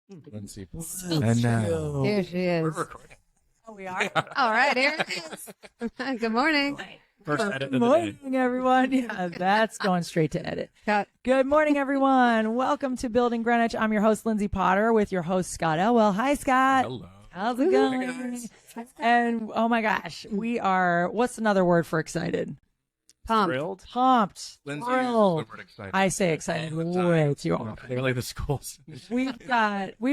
Lindsay. And Here she is. we're recording. Oh, we are? All right, here it is. Good morning. first edit of Good the day. morning, everyone. Yeah, that's going straight to edit. Cut. Good morning, everyone. Welcome to Building Greenwich. I'm your host, Lindsay Potter, with your host, Scott Elwell. Hi, Scott. Hello. How's it going? And oh my gosh, we are, what's another word for excited? Pumped. Thrilled? Pumped. Lindsay Thrilled. uses the word excited. I say excited way too often. Clearly the schools. We've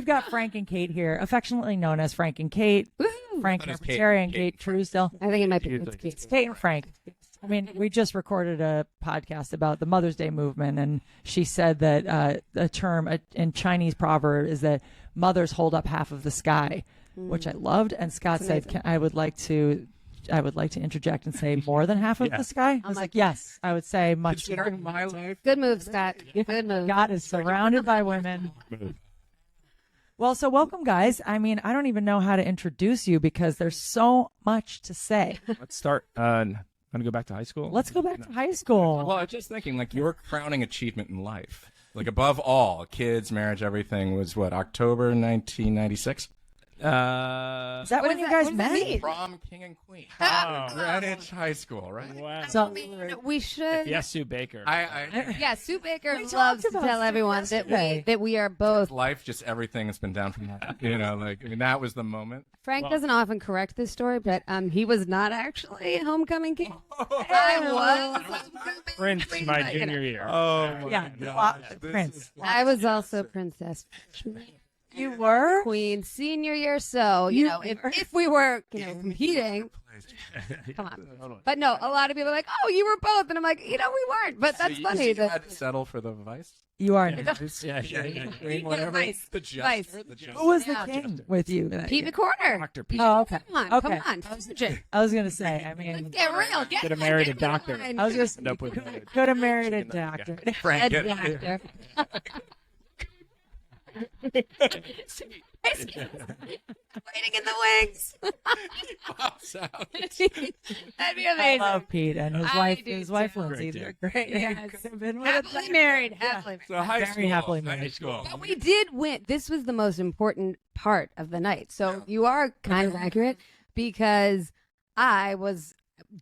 got Frank and Kate here, affectionately known as Frank and Kate. Woo-hoo. Frank That is Kate. Carpenteri and Kate. Kate Truesdell. I think it might be. It's It's It's cute. Kate and Frank. I mean, we just recorded a podcast about the Mother's Day movement, and she said that the term in Chinese proverb is that mothers hold up half of the sky, which I loved. And Scott That's said, amazing. I would like to interject and say more than half of Yeah. the sky. I was like, yes, I would say much. Considering my life. Good move, Scott. Good move. God is surrounded by women. Well, so welcome, guys. I mean, I don't even know how to introduce you because there's so much to say. Let's start. Want to go back to high school? Let's go back to high school. Well, I was just thinking, like, your crowning achievement in life, like, above all, kids, marriage, everything, was what, October 1996? Is that What when does you that- guys what does that met? mean? Prom king and queen. Oh, Greenwich High School, right? wow. So, We should. Yes, Sue Baker. Yeah, Sue Baker We talked loves to about tell Sue everyone yesterday. that we are both. Life, just everything has been down from that. You know, like, I mean, that was the moment. Frank doesn't often correct this story, but he was not actually a homecoming king. I was. Prince, my junior year. Oh, yeah, Prince. I was also princess. You were? Queen senior year, so if we were competing, come on. But no, a lot of people are like, oh, you were both, and I'm like, we weren't. But that's funny. You had to settle for the vice? You are. Yeah. Whatever. Vice. The jester. The jester. Who was the Yeah. king with you? that Pete year? McCorner. Dr. Pete. Oh, okay. Come on, Okay. come on. Surgeon. I was gonna say. I mean, Get real. Could have married a doctor. I was just End up with could have married a doctor. Frank, A get doctor. Waiting in the wings. pops out. That'd be I amazing. love Pete and his I wife. do His wife too. Lindsay. Great They're great. Yes. Could have been with Happily married. Happily. So high Very school. happily High married. school. But we did win. This was the most important part of the night. So you are kind of accurate because I was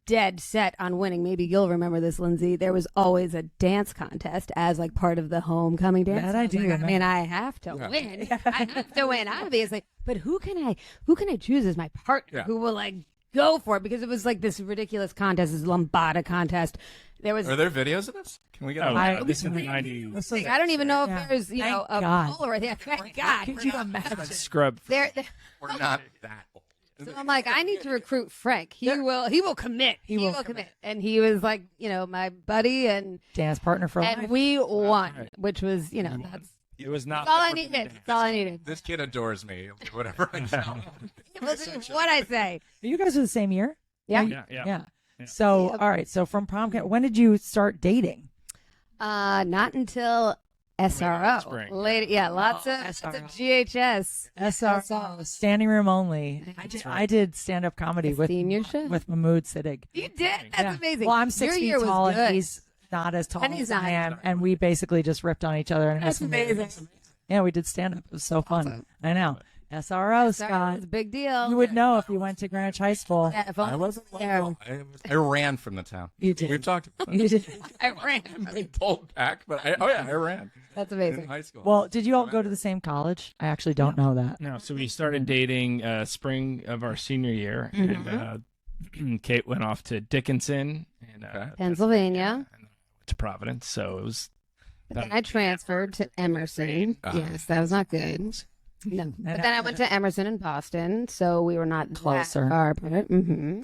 dead set on winning. Maybe you'll remember this, Lindsay. There was always a dance contest as like part of the homecoming dance. That I do Like, remember. I mean, I have to Yeah. win. I have to win, obviously. But who can I choose as my partner Yeah. who will like go for it? Because it was like this ridiculous contest, this lambada contest. There was. Are there videos of this? Can we get Oh, a this is the 90s. This is- I don't even know if Yeah. there's Thank a God. poll or anything. Thank God. Could you imagine? Scrub. There. We're not that old. So I'm like, I need to recruit Frank. He will commit. He will commit. And he was like, my buddy, and Dance partner for life. we won, which was, that's It was not. all I needed. That's all I needed. This kid adores me. He'll do whatever I tell him. What I say. You guys are the same year. Yeah. Yeah. So, Yep. all right. So from prom, when did you start dating? Not until SRO. Spring. Later, yeah, lots of SRO. GHS. SRO, standing room only. I did stand up comedy with Senior show? with Mahmood Siddig. You did? That's amazing. Well, I'm 6 Your feet year was tall good. and he's not as tall And he's as I not. am, and we basically just ripped on each other and had That's some amazing. Yeah, we did stand up. It was so fun. Awesome. I know. SRO, Sorry, Scott. it's a big deal. You would know if you went to Greenwich High School. Yeah, if I only wasn't there. local. I ran from the town. You did. We've talked about You did. I ran. I pulled back, but I ran That's in amazing. high school. Well, did you all go to the same college? I actually don't know that. No, so we started dating spring of our senior year, and Kate went off to Dickinson and Okay. Pennsylvania. and I went to Providence. So it was. But then I transferred to Emerson. Yes, that was not good. No. But then I went to Emerson in Boston, so we were not Closer. that far apart. Mm-hmm.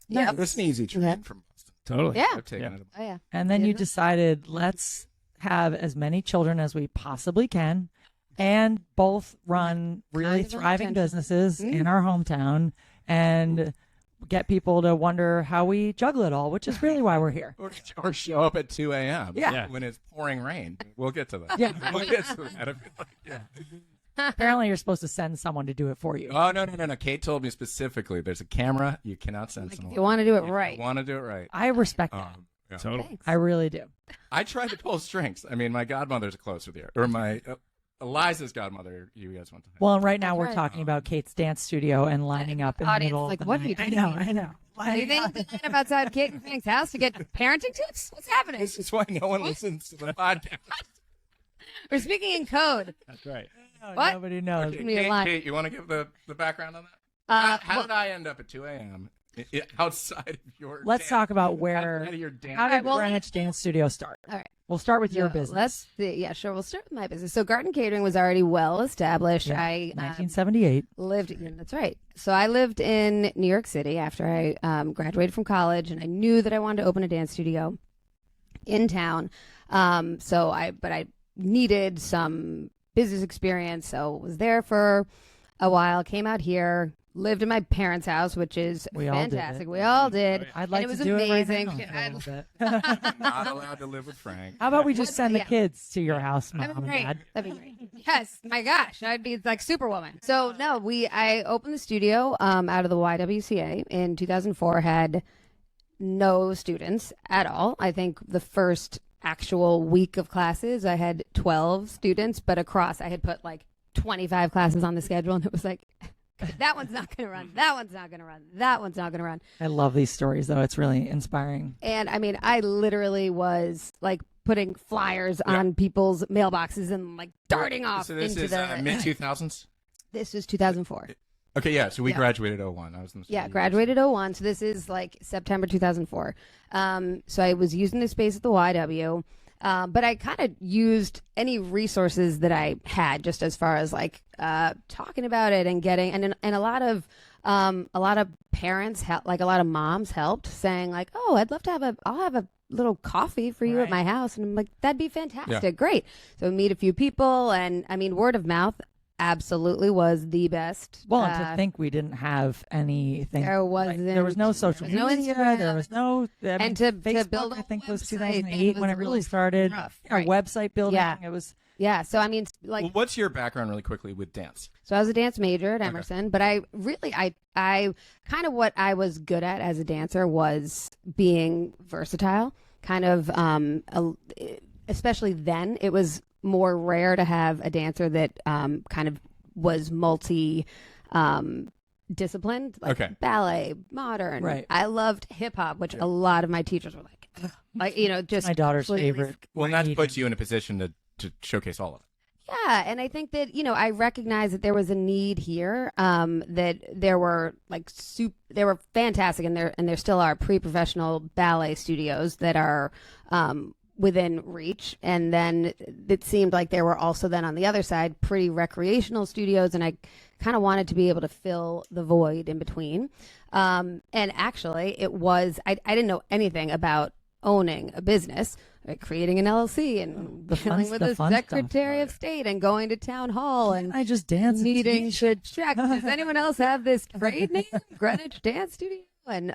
Yeah, it was an easy Yeah. trip from Boston. Totally. Yeah. I've taken it. Oh, yeah. And then you Yeah. decided, let's have as many children as we possibly can and both run really Kind of thriving intentional. businesses in our hometown and get people to wonder how we juggle it all, which is really why we're here. Or show up at 2 a.m. Yeah. when it's pouring rain. We'll get to that. Yeah. We'll get to that. Yeah. Apparently, you're supposed to send someone to do it for you. Oh, no. Kate told me specifically there's a camera. You cannot send someone. You want to do it right. You want to do it right. I respect that. Yeah. Totally. Thanks. I really do. I tried to pull strings. I mean, my godmother's close with you. Or my Eliza's godmother, you guys went to. Well, and right now That's we're right. talking about Kate's dance studio and lining up in the Audience, middle like, of the what are you night. doing? I know. Anything to line up outside Kate and Frank's house to get parenting tips? What's happening? This is why no one listens to the podcast. We're speaking in code. That's right. What? Nobody knows. Give me a line. Kate, you want to give the background on that? How did I end up at 2 a.m. outside of your? Let's talk about where. Outside of your dance. How did well- Greenwich Dance Studio start? All right. We'll start with your So business. Let's see. Yeah, sure. We'll start with my business. So Garden Catering was already well established. Yeah, I 1978. lived. Yeah, that's right. So I lived in New York City after I graduated from college, and I knew that I wanted to open a dance studio in town. But I needed some business experience, so was there for a while. Came out here. Lived in my parents' house, which is We all did fantastic. it. We all did. I'd like and it was to do amazing. it right now for a little bit. Not allowed to live with Frank. How about we just send the Yeah. kids to your house, Mom That'd be and great. Dad? That'd be great. Yes, my gosh, I'd be like Superwoman. So no, I opened the studio out of the YWCA in 2004. Had no students at all. I think the first actual week of classes, I had 12 students, but across I had put like 25 classes on the schedule, and it was like. That one's not going to run. That one's not going to run. That one's not going to run. I love these stories, though. It's really inspiring. And I mean, I literally was like putting flyers on people's mailboxes and like darting off So this into is the. mid 2000s. This was 2004. Okay, yeah. So we Yeah. graduated 01. I was in the Yeah, same graduated 01. So this is like September 2004. So I was using the space at the YW. But I kind of used any resources that I had, just as far as like talking about it and getting, and a lot of parents like a lot of moms helped, saying like, oh, I'd love to I'll have a little coffee for you at my house, and I'm like, that'd be fantastic, Yeah. great. So meet a few people, and I mean, word of mouth absolutely was the best. Well, and to think we didn't have anything. There like, wasn't. there was no social there was no media. Instagram. There was no. I mean, And to Facebook, build a I think, was website, 2008 it when it was really really started. rough. Our Right. website building. Yeah. It was. Yeah. So I mean, like. Well, what's your background, really quickly, with dance? So I was a dance major at Emerson, but I really, I kind of what I was good at as a dancer was being versatile. Kind of, especially then, it was more rare to have a dancer that kind of was disciplined, like Okay. ballet, modern. Right. I loved hip hop, which a lot of my teachers were like, "Ugh." Like just My daughter's completely favorite. Well, and that eating. puts you in a position to showcase all of it. Yeah, and I think that I recognized that there was a need here. That there were like they were fantastic, and there still are pre-professional ballet studios that are within reach. And then it seemed like there were also then on the other side pretty recreational studios, and I kind of wanted to be able to fill the void in between. And actually, it was I didn't know anything about owning a business, like creating an LLC and dealing with the fun stuff. Secretary of State and going to town hall and I just dance. needing to check. Does anyone else have this trade name, Greenwich Dance Studio? And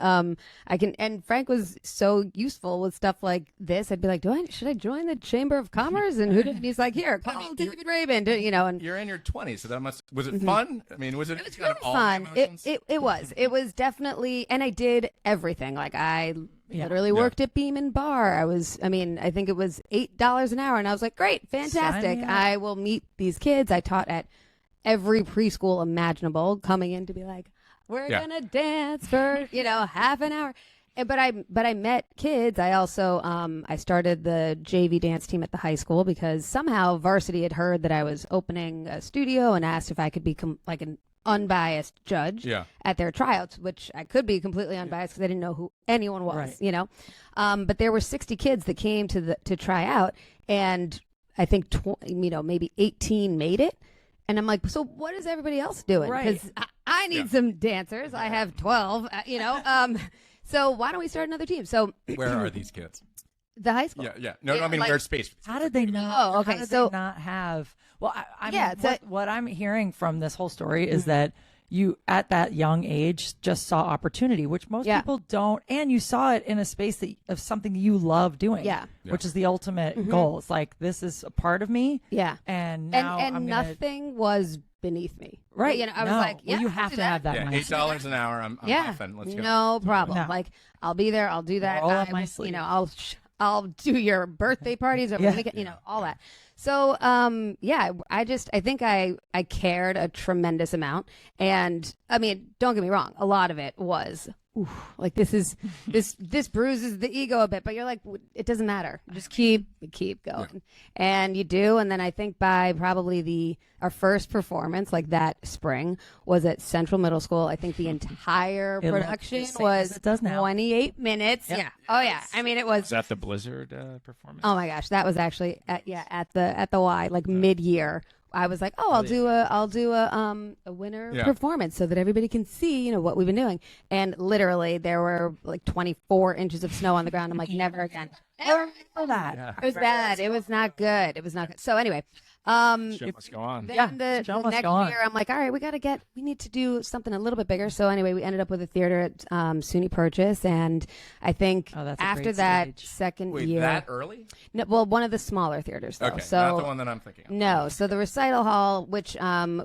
and Frank was so useful with stuff like this. I'd be like, should I join the Chamber of Commerce? And he's like, here, call David Rabin, and You're in your 20s, so that was it fun? I mean, was it? it was kind really of all fun. the emotions? It was definitely, and I did everything. Like I literally Yeah. worked at Beam and Bar. I think it was $8 an hour, and I was like, great, fantastic. Sign me up. I will meet these kids. I taught at every preschool imaginable, coming in to be like, we're Yeah. gonna dance for half an hour. But I met kids. I also I started the JV dance team at the high school because somehow varsity had heard that I was opening a studio and asked if I could become like an unbiased judge Yeah. at their tryouts, which I could be completely unbiased because I didn't know who anyone was, But there were 60 kids that came to try out, and I think maybe 18 made it. And I'm like, so what is everybody else doing? Right. Because I need some dancers. I have 12, So why don't we start another team? So Where are these kids? the high school. Yeah. No, Yeah, I mean, like- there's space. How did they not? Oh, okay, How did so- they not have? Well, I mean, Yeah, it's what I'm hearing from this whole story is that you, at that young age, just saw opportunity, which most Yeah. people don't, and you saw it in a space of something you love doing. Yeah. which is the ultimate goal. It's like, this is a part of me. Yeah. and now And I'm gonna, nothing was beneath me. right. I was no. like, yeah, well, you I'll have do to have that. Yeah, mindset. $8 an hour. I'm Yeah, off and let's go. no problem. No. Like, I'll be there. I'll do that. Roll up I my will- sleeves. I'll do your birthday parties over Yeah. the weekend, all that. So, yeah, I think I cared a tremendous amount. And I mean, don't get me wrong. A lot of it was, like this bruises the ego a bit, but you're like, it doesn't matter. Just keep going. And you do. And then I think by probably our first performance, like that spring, was at Central Middle School. I think the entire production was 28 minutes. Yep. Yeah. Oh yeah. I mean, it was. Was that the Blizzard performance? Oh my gosh, that was actually at the Y, like mid-year. I was like, I'll do a winter performance so that everybody can see, what we've been doing. And literally, there were like 24 inches of snow on the ground. I'm like, never again. Never for that. Yeah. It was bad. It was not good. So anyway, show must go on. Then the next year, I'm like, all right, we need to do something a little bit bigger. So anyway, we ended up with a theater at SUNY Purchase, and I think after that second year, that early? No, well, one of the smaller theaters, though. Okay, so not the one that I'm thinking of. No, so the recital hall, which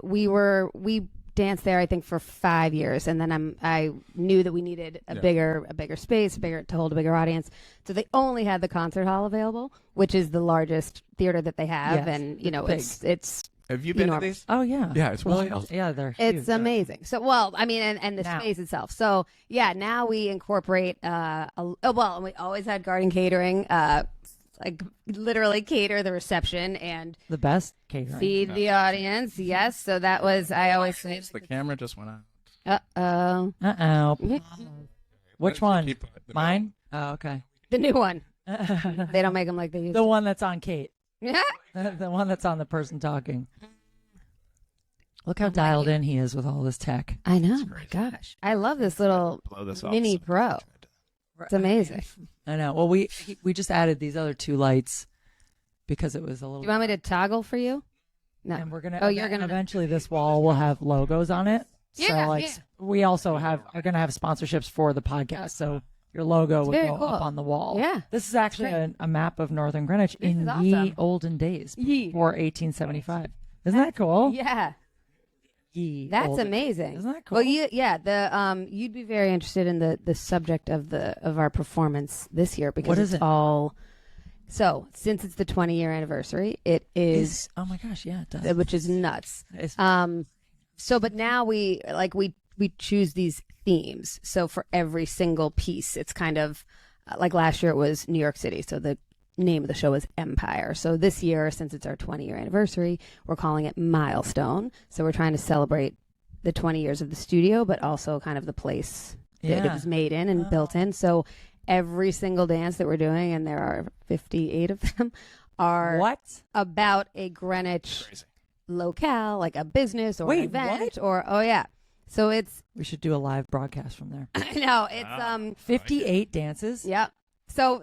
we danced there, I think, for 5 years, and then I knew that we needed a bigger space, to hold a bigger audience. So they only had the concert hall available, which is the largest theater that they have, and it's. Have you been to these? Oh yeah, yeah, it's wild. Yeah, they're huge. It's amazing. So, well, I mean, and the space itself. So, yeah, now we incorporate. And we always had Garden Catering. Like literally cater the reception and the best catering. Feed the audience. Yes. So that was, I always say. The camera just went out. Uh-oh. Which one? Mine? Oh, okay. The new one. They don't make them like they used to. The one that's on Kate. Yeah. The one that's on the person talking. Look how dialed in he is with all this tech. I know. My gosh. I love this little mini pro. It's amazing. I know. Well, we just added these other two lights because it was a little. Do you want me to toggle for you? No. And we're gonna. Oh, you're gonna. Eventually, this wall will have logos on it. Yeah. So we also are gonna have sponsorships for the podcast. So your logo would go up on the wall. Yeah. This is actually a map of Northern Greenwich in the olden days before 1875. Isn't that cool? Yeah. That's amazing. Isn't that cool? Well, you'd be very interested in the subject of our performance this year because it's all. So since it's the 20-year anniversary, it is. Oh my gosh! Yeah, it does. Which is nuts. But now we choose these themes. So for every single piece, it's kind of like last year it was New York City. So the name of the show is Empire. So this year, since it's our 20-year anniversary, we're calling it Milestone. So we're trying to celebrate the 20 years of the studio, but also kind of the place that it was made in and built in. So every single dance that we're doing, and there are 58 of them, are about a Greenwich locale, like a business or an event or So we should do a live broadcast from there. No, it's 58 dances. Yep. So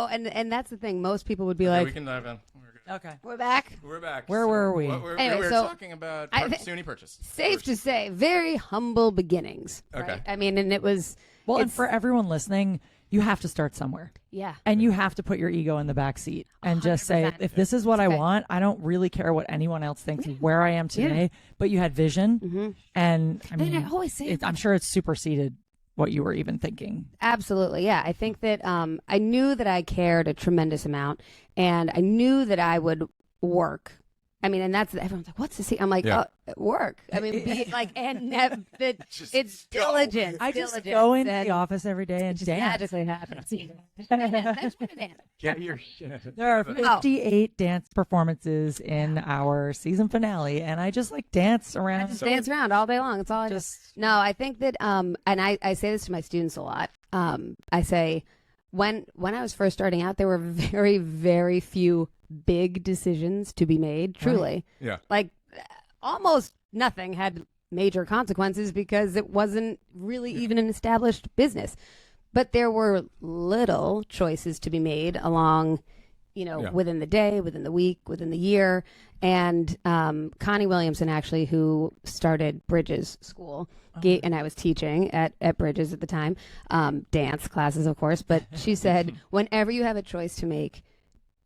and that's the thing. Most people would be like, we can dive in. Okay, we're back. We're back. Where were we? Anyway, we were so talking about SUNY Purchase. Safe to say, very humble beginnings. Okay. Right? I mean, and it was. Well, and for everyone listening, you have to start somewhere. Yeah. And you have to put your ego in the back seat and just say, if this is what I want, I don't really care what anyone else thinks of where I am today. But you had vision, and I mean, I always say I'm sure it's superseded what you were even thinking. Absolutely. Yeah. I think that I knew that I cared a tremendous amount, and I knew that I would work. I mean, and everyone's like, what's this? I'm like, work. I mean, it's diligence. I just go into the office every day and just dance. magically happens. Get your shit. There are 58 dance performances in our season finale, and I just dance around. I just dance around all day long. It's all I do. No, I think that, and I say this to my students a lot. I say, when I was first starting out, there were very, very few big decisions to be made, truly. Right. Yeah. Almost nothing had major consequences because it wasn't really even an established business. But there were little choices to be made along, within the day, within the week, within the year. And Connie Williamson, actually, who started Bridges School, and I was teaching at Bridges at the time, dance classes, of course. But she said, whenever you have a choice to make,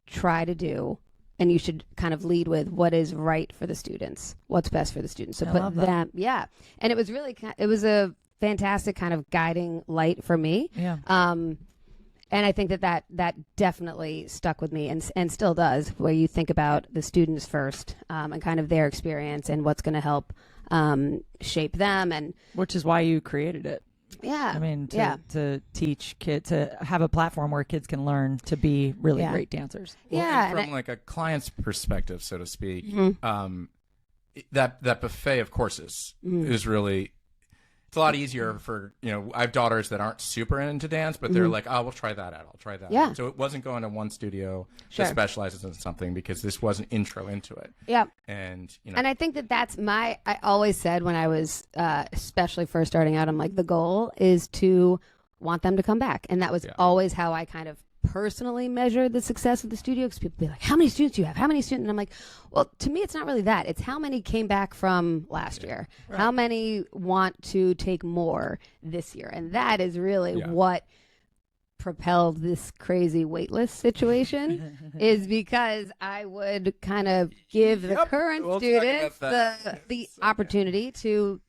try to do, and you should kind of lead with what is right for the students, what's best for the students. So put that, and it was really, it was a fantastic kind of guiding light for me. Yeah. And I think that definitely stuck with me and still does, where you think about the students first and kind of their experience and what's going to help shape them. And which is why you created it. yeah, I mean, to teach kids, to have a platform where kids can learn to be really great dancers. Well, yeah. and from like a client's perspective, so to speak, Mm-hmm. That buffet of courses is really, it's a lot easier for, I have daughters that aren't super into dance, but they're like, oh, we'll try that out. I'll try that Yeah. out. So it wasn't going to one studio Sure. that specializes in something because this was an intro into it. Yeah. And, And I think that's I always said when I was especially first starting out, I'm like, the goal is to want them to come back. And that was always how I kind of personally measure the success of the studio, because people be like, how many students do you have? How many students? And I'm like, well, to me, it's not really that. It's how many came back from last year. Right. How many want to take more this year? And that is really what propelled this crazy waitlist situation is because I would kind of give the current students the opportunity to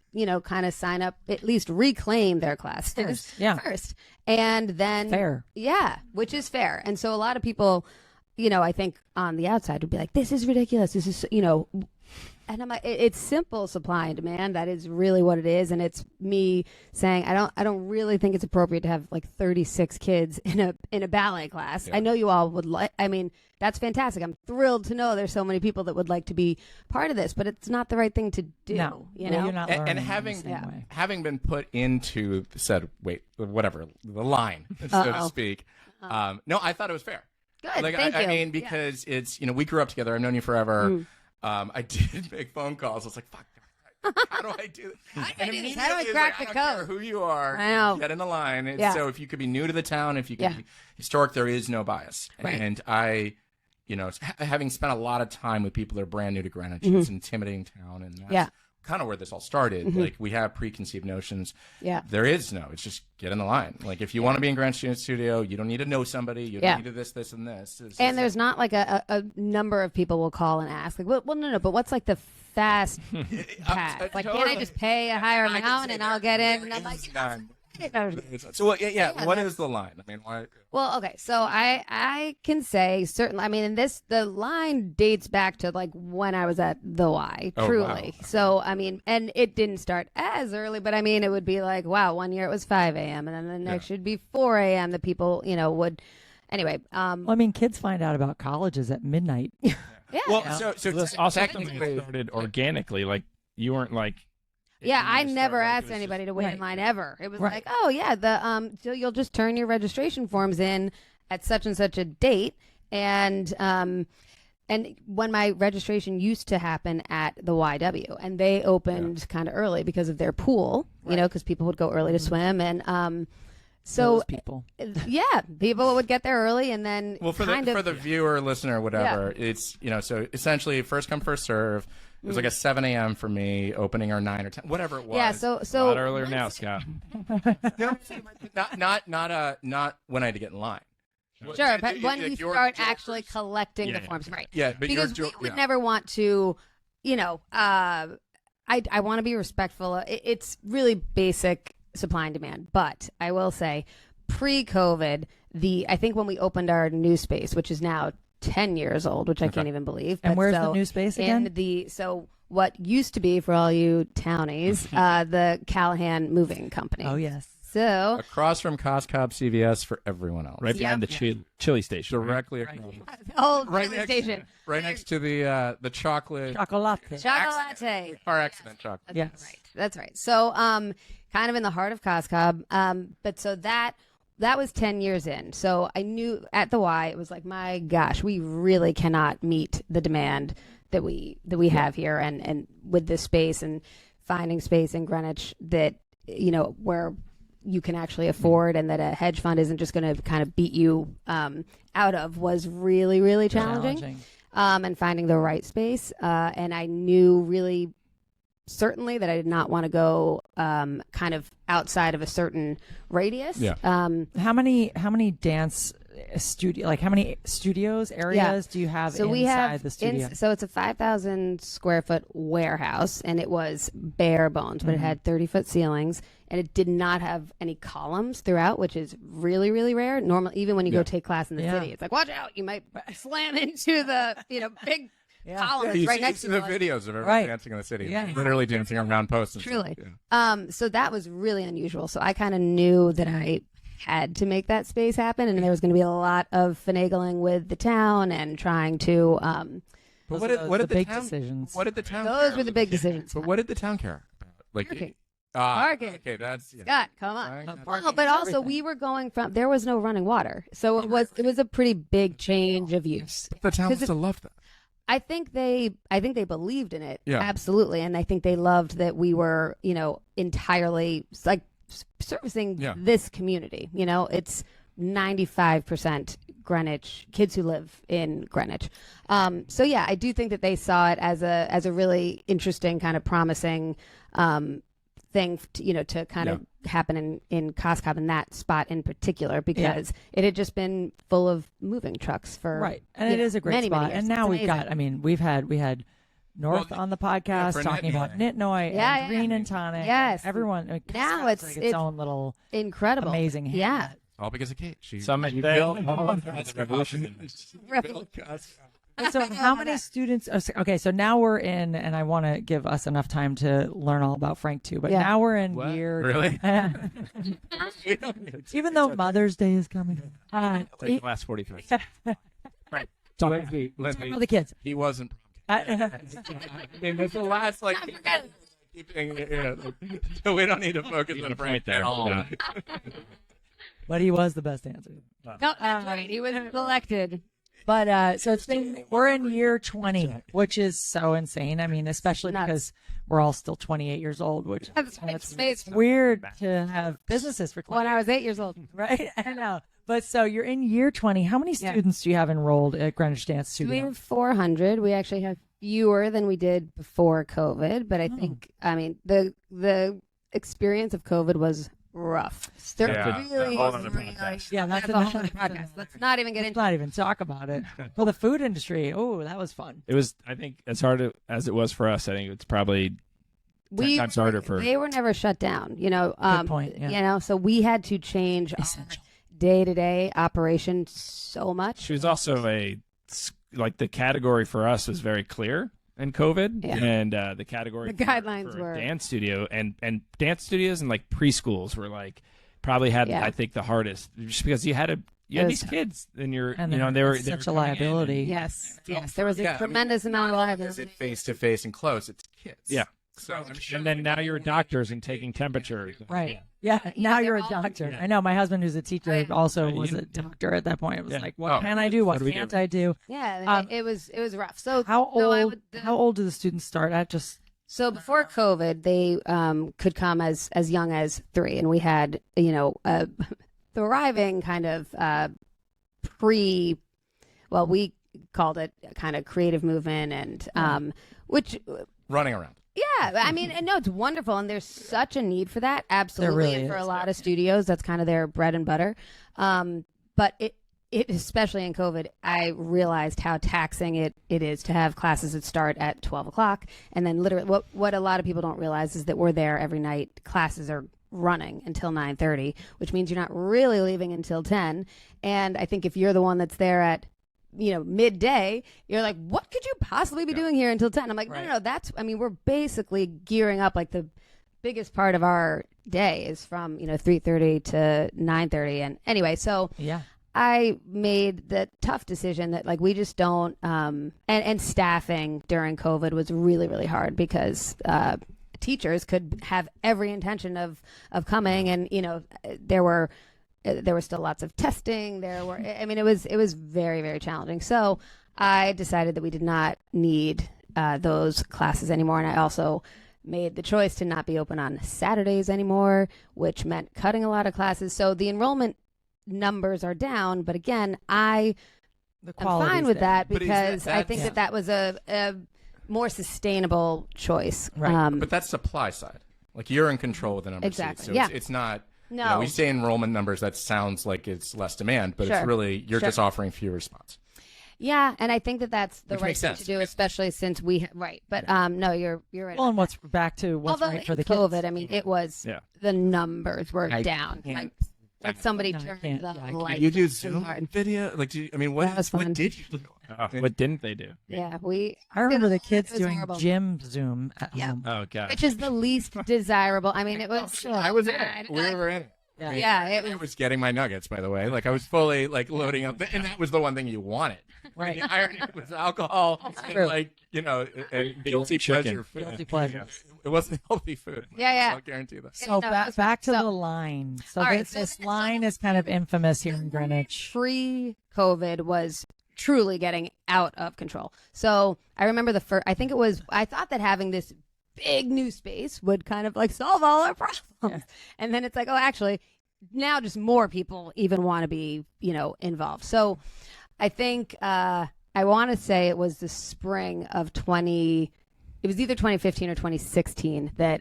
kind of sign up, at least reclaim their classes first. And then, fair. Yeah, which is fair. And so a lot of people, I think on the outside would be like, this is ridiculous. This is, and I'm like, it's simple supply and demand. That is really what it is. And it's me saying, I don't really think it's appropriate to have like 36 kids in a ballet class. I know you all would like, that's fantastic. I'm thrilled to know there's so many people that would like to be part of this, but it's not the right thing to do. No, you're not and learning having been put into the line, so to speak. No, I thought it was fair. Good, like, thank you. Because it's, we grew up together. I've known you forever. I did make phone calls. I was like, fuck, how do I do this? How do I crack the I don't code? care who you are. I know. Get in the line. And Yeah. so if you could be new to the town, if you could be historic, there is no bias. Right. And I, having spent a lot of time with people that are brand new to Greenwich, it's an intimidating town. And that's kind of where this all started. Like, we have preconceived notions. Yeah. There is no. It's just get in the line. Like, if you want to be in Greenwich Dance Studio, you don't need to know somebody. You don't need to this, and this. And there's not like a number of people will call and ask, like, well, no, but what's like the fast pass? Like, can't I just pay a higher amount and I'll get in? And I'm like, so what is the line? I mean, why? Well, okay, so I can say certainly. And the line dates back to like when I was at the Y, truly. Wow. So and it didn't start as early, but it would be like, wow, one year it was 5 a.m. and then the next should be 4 a.m. The people, would. Anyway, kids find out about colleges at midnight. Yeah. Well, so this also technically started organically. Like, you weren't like. Yeah, I never asked anybody to wait in line ever. It was like, oh yeah, so you'll just turn your registration forms in at such and such a date, and when my registration used to happen at the YW, and they opened kind of early because of their pool, because people would go early to swim, and so those people, people would get there early, and then for the viewer, listener, whatever, it's so essentially first come first serve. It was like a 7 a.m. for me, opening or 9 or 10, whatever it was. Yeah, so A lot earlier now, Scott. not when I had to get in line. Sure, but when you start actually collecting the forms, right? Yeah, but because we would never want to, I want to be respectful. It's really basic supply and demand, but I will say, pre-COVID, I think when we opened our new space, which is now 10 years old, which I can't even believe. And where's the new space again? So what used to be, for all you townies, the Callahan Moving Company. Oh, yes. So across from Costco CVS for everyone else. Right behind the chili station. Directly across. Old chili station. Right next to the chocolate. Chocolate. Car accident chocolate. Yes. That's right. So kind of in the heart of Costco. But so that was 10 years in. So I knew at the Y, it was like, my gosh, we really cannot meet the demand that we have here, and with this space and finding space in Greenwich that, where you can actually afford, and that a hedge fund isn't just going to kind of beat you out of, was really, really challenging. And finding the right space. And I knew really certainly that I did not want to go kind of outside of a certain radius. Yeah. How many dance studio? Like, how many studios areas do you have inside the studio? So it's a 5,000 square foot warehouse, and it was bare bones, but it had 30-foot ceilings, and it did not have any columns throughout, which is really, really rare. Normally, even when you go take class in the city, it's like, watch out, you might slam into the big columns right next to the videos of everyone dancing in the city, literally dancing around posts. And Truly. stuff. Yeah. So that was really unusual. So I kind of knew that I had to make that space happen, and there was going to be a lot of finagling with the town and trying to. But what did the big decisions? What did the town? Those were the big decisions. But what did the town care about? Like Parking. Parking. Okay, that's Scott, come on. Parking. But also we were going from there was no running water, so it was a pretty big change of use. But the town still loved that. I think they believed in it, Yeah. absolutely, and I think they loved that we were, entirely like servicing this community. It's 95% Greenwich kids who live in Greenwich. So yeah, I do think that they saw it as a really interesting kind of promising thing, to kind of happen in Coscob in that spot in particular, because it had just been full of moving trucks for and it is a great many, spot. many years. And now It's amazing. we had North on the podcast talking about Nitnoy and Green and Tonic. Yes. Everyone. Now it's it's like its own little incredible, amazing. Yeah. All because of Kate. She Summit built revolution. So how many students? Okay, so now we're in, and I want to give us enough time to learn all about Frank too. But now we're in year. Really? Even though Mother's Day is coming. Like the last 45. Right. Leslie, All the kids. he wasn't. I mean, that's the last so we don't need to focus on Frank there. But he was the best answer. No, that's right. He was elected. But so we're in year 20, which is so insane. I mean, especially because we're all still 28 years old, which it's weird to have businesses for 20 when I was 8 years old. right? I know. But so you're in year 20. How many students do you have enrolled at Greenwich Dance Studio? We have 400. We actually have fewer than we did before COVID, but I think, the experience of COVID was rough. Really, that's another podcast. Let's not even get Let's into not even talk about it. Well, the food industry. Oh, that was fun. It was, I think, as hard as it was for us, I think it's probably 10 times harder for. They were never shut down, Good point. Yeah. So we had to change our day-to-day operation so much. She was also the category for us was very clear in COVID, and the category The guidelines for were dance studio and dance studios and like preschools were probably had I think the hardest, just because you had these kids and they were such a liability. Yes, there was a tremendous amount of liability. Is it face to face and close? It's kids. Yeah. So and then now you're doctors and taking temperatures. Right. Yeah. Now you're a doctor. I know my husband, who's a teacher, also was a doctor at that point. It was like, what can I do? What can't I do? Yeah, it was rough. So how old do the students start at? So before COVID, they could come as young as 3, and we had a thriving kind of we called it kind of creative movement, and which running around. Yeah, I mean, no, it's wonderful, and there's such a need for that, absolutely. There really and for is. a lot of studios, that's kind of their bread and butter. But it especially in COVID, I realized how taxing it is to have classes that start at 12 o'clock, and then literally, what a lot of people don't realize is that we're there every night. Classes are running until 9:30, which means you're not really leaving until 10. And I think if you're the one that's there at midday, you're like, what could you possibly be doing here until 10? I'm like, no, we're basically gearing up. Like the biggest part of our day is from 3:30 to 9:30. And anyway, so I made the tough decision that we just don't and staffing during COVID was really, really hard, because teachers could have every intention of coming, and there were still lots of testing. It was very, very challenging. So I decided that we did not need those classes anymore. And I also made the choice to not be open on Saturdays anymore, which meant cutting a lot of classes. So the enrollment numbers are down. But again, I'm fine with that, because I think that was a more sustainable choice. Right. But that's supply side. Like, you're in control of the number of seats. So it's not No. You know, we say enrollment numbers, that sounds like it's less demand, but it's really, you're just offering fewer spots. Yeah, and I think that that's the Which right makes thing sense. to do, especially since we right. But no, you're right. Well, and what's back to what's Although right for the COVID, kids. I mean, it was the numbers were down. Like somebody turned the lights. Can you do Zoom video? Like, what did you do? What didn't they do? Yeah, I remember the kids doing horrible. gym Zoom at home. Oh god. which is the least desirable. I mean, it was. I was in it. We were in it. Yeah, I was getting my nuggets, by the way. Like, I was fully, like, loading up. And that was the one thing you wanted. Right. The irony was alcohol and, like, you know, and guilty pleasure food. Guilty pleasure. It wasn't healthy food. Yeah. I'll guarantee that. So back to the line. So this line is kind of infamous here in Greenwich. Pre-COVID was truly getting out of control. So I remember I thought that having this big new space would kind of like solve all our problems. Yeah. And then it's like, oh, actually, now just more people even want to be, involved. So I think I want to say it was the spring of it was either 2015 or 2016 that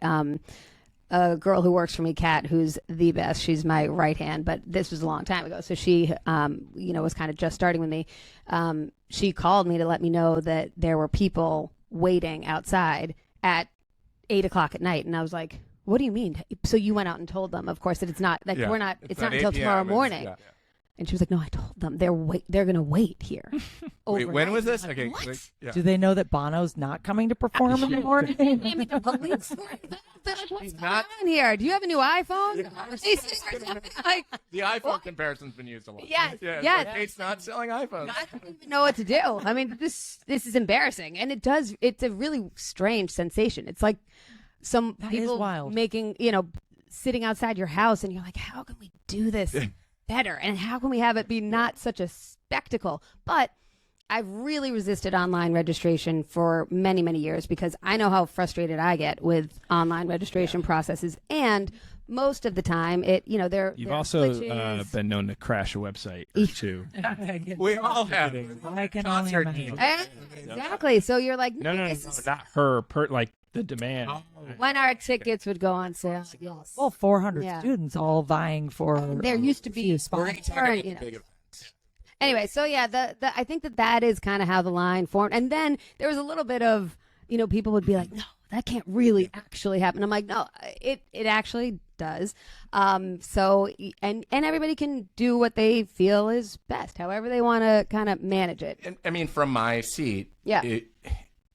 a girl who works for me, Kat, who's the best, she's my right hand, but this was a long time ago. So she, was kind of just starting with me. She called me to let me know that there were people waiting outside at 8:00 at night. And I was like, what do you mean? So you went out and told them, of course, that it's not, like, it's not until tomorrow morning. And she was like, no, I told them they're going to wait here. Wait, when was this? Like, okay. what? Do they know that Bono's not coming to perform in the morning? What's going on here? Do you have a new iPhone? Like, the iPhone comparison's been used a lot. Yes. It's not selling iPhones. I don't even know what to do. I mean, this is embarrassing, and it's a really strange sensation. It's like some people making, sitting outside your house, and you're like, how can we do this better? And how can we have it be not such a spectacle? But I've really resisted online registration for many, many years because I know how frustrated I get with online registration processes. And most of the time, You've also been known to crash a website or two. We all have. I can only imagine. Exactly. So you're like, no, not her. Like the demand. When our tickets would go on sale. Yes. Well, 400 students all vying for. There used to be spots. Anyway, so I think that is kind of how the line formed. And then there was a little bit of, people would be like, no, that can't really actually happen. I'm like, no, it actually does. So, and everybody can do what they feel is best, however they want to kind of manage it. And, I mean, from my seat,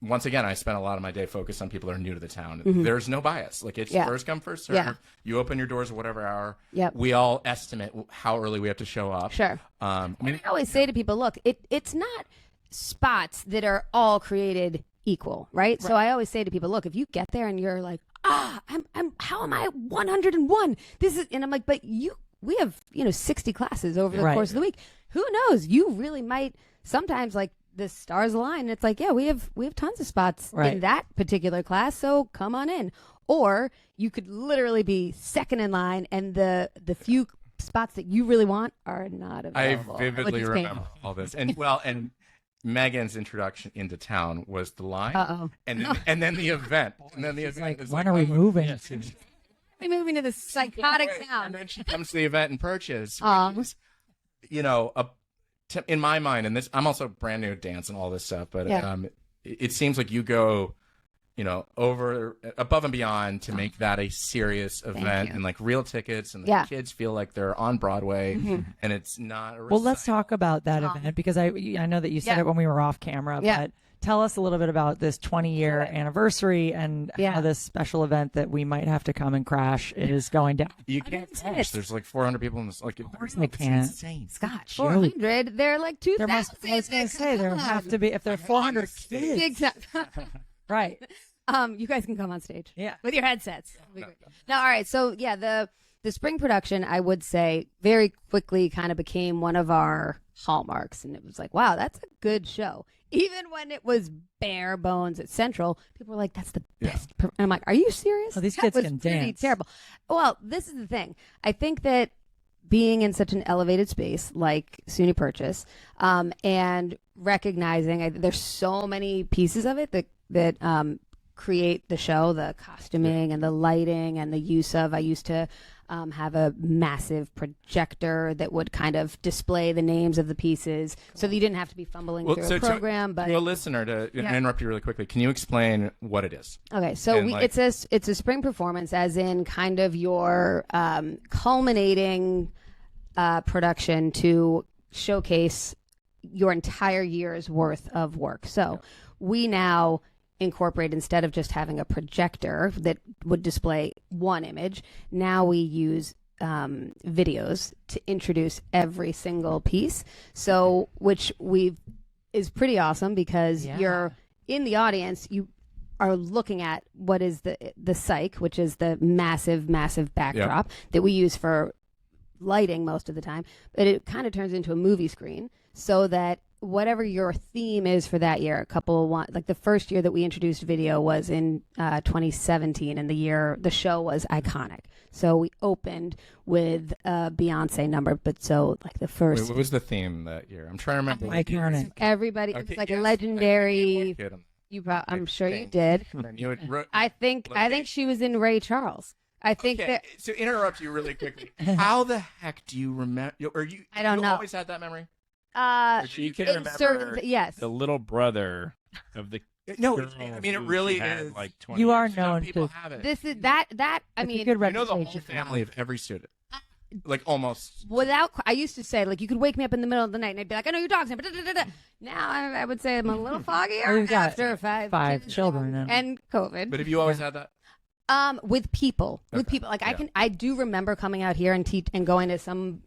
once again, I spent a lot of my day focused on people that are new to the town. Mm-hmm. There's no bias. Like, it's first come, first serve. Yeah. You open your doors at whatever hour. Yep. We all estimate how early we have to show up. Sure. I always say to people, look, it's not spots that are all created equal, right? So I always say to people, look, if you get there and you're like, I'm how am I 101? And I'm like, but we have, 60 classes over the course of the week. Who knows? You really might sometimes, like, the stars align, and it's like, we have tons of spots in that particular class, so come on in. Or you could literally be second in line, and the few spots that you really want are not available. I vividly remember all this, and Megan's introduction into town was the line, and then the event, like, when are we moving? We're moving to this psychotic town, and then she comes to the event and purchase. In my mind, and this, I'm also brand new at dance and all this stuff, but it seems like you go, over above and beyond to make that a serious event and like real tickets, and the kids feel like they're on Broadway, and it's not. Well, let's talk about that event, because I know that you said it when we were off camera, but tell us a little bit about this 20-year anniversary and how this special event that we might have to come and crash is going down. You can't crash. There's like 400 people in this. Like, of course I can't. Insane. Scott, 400. They're like 2,000. I was going to say there have to be, if they're 400 kids. Right. You guys can come on stage. Yeah. With your headsets. Now, all right. So the spring production, I would say, very quickly kind of became one of our hallmarks, and it was like, wow, that's a good show. Even when it was bare bones at Central, people were like, that's the best. And I'm like, are you serious? Oh, these kids can dance. Terrible. Well, this is the thing. I think that being in such an elevated space like SUNY Purchase, and recognizing there's so many pieces of it that create the show, the costuming and the lighting and the use of. I used to have a massive projector that would kind of display the names of the pieces, so that you didn't have to be fumbling through a program. But to a listener, to interrupt you really quickly, can you explain what it is? Okay, so it's a spring performance, as in kind of your culminating production to showcase your entire year's worth of work. So we now incorporate, instead of just having a projector that would display one image, now we use videos to introduce every single piece. So which is pretty awesome, because you're in the audience, you are looking at what is the cyc, which is the massive backdrop that we use for lighting most of the time, but it kind of turns into a movie screen, so that whatever your theme is for that year, like the first year that we introduced video was in 2017, and the show was iconic. So we opened with a Beyonce number, but so like the first. Wait, what was the theme that year? I'm trying to remember. Iconic. Everybody, it was like a legendary. I'm sure you did. I think she was in Ray Charles. I think that. To interrupt you really quickly, how the heck do you remember? I don't know. Always had that memory. You can remember the little brother of the. No, I mean it really is. Like 20 you are years. known people to. have it. This is that. I mean, good you know the whole family of every student, like almost. I used to say, like, you could wake me up in the middle of the night and I'd be like, I know your dog's name, but now I would say I'm a little foggier after five children and COVID. But have you always had that? With people, like I do remember coming out here and going to some,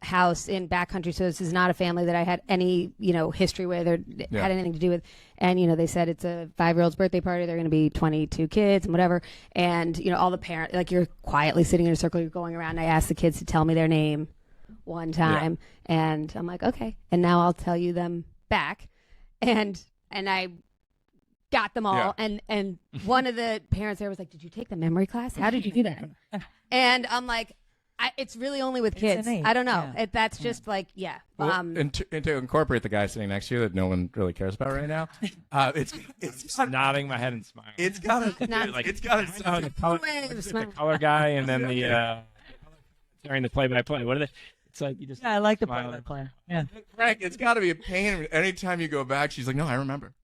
house in backcountry. So this is not a family that I had any, history with or had anything to do with. And, they said it's a 5-year-old's birthday party. They're going to be 22 kids and whatever. And, all the parents, like, you're quietly sitting in a circle, you're going around. And I asked the kids to tell me their name one time. And I'm like, okay. And now I'll tell you them back. And I got them all. And one of the parents there was like, did you take the memory class? How did you do that? And I'm like, it's really only with kids. I don't know. That's just like, Well, and to incorporate the guy sitting next to you that no one really cares about right now, it's just nodding my head and smiling. It's got a the color guy, and then the during the play-by-play. What are they? It's like you just. Yeah, I like the play-by-play. Yeah, Frank, it's got to be a pain. Anytime you go back, she's like, "No, I remember."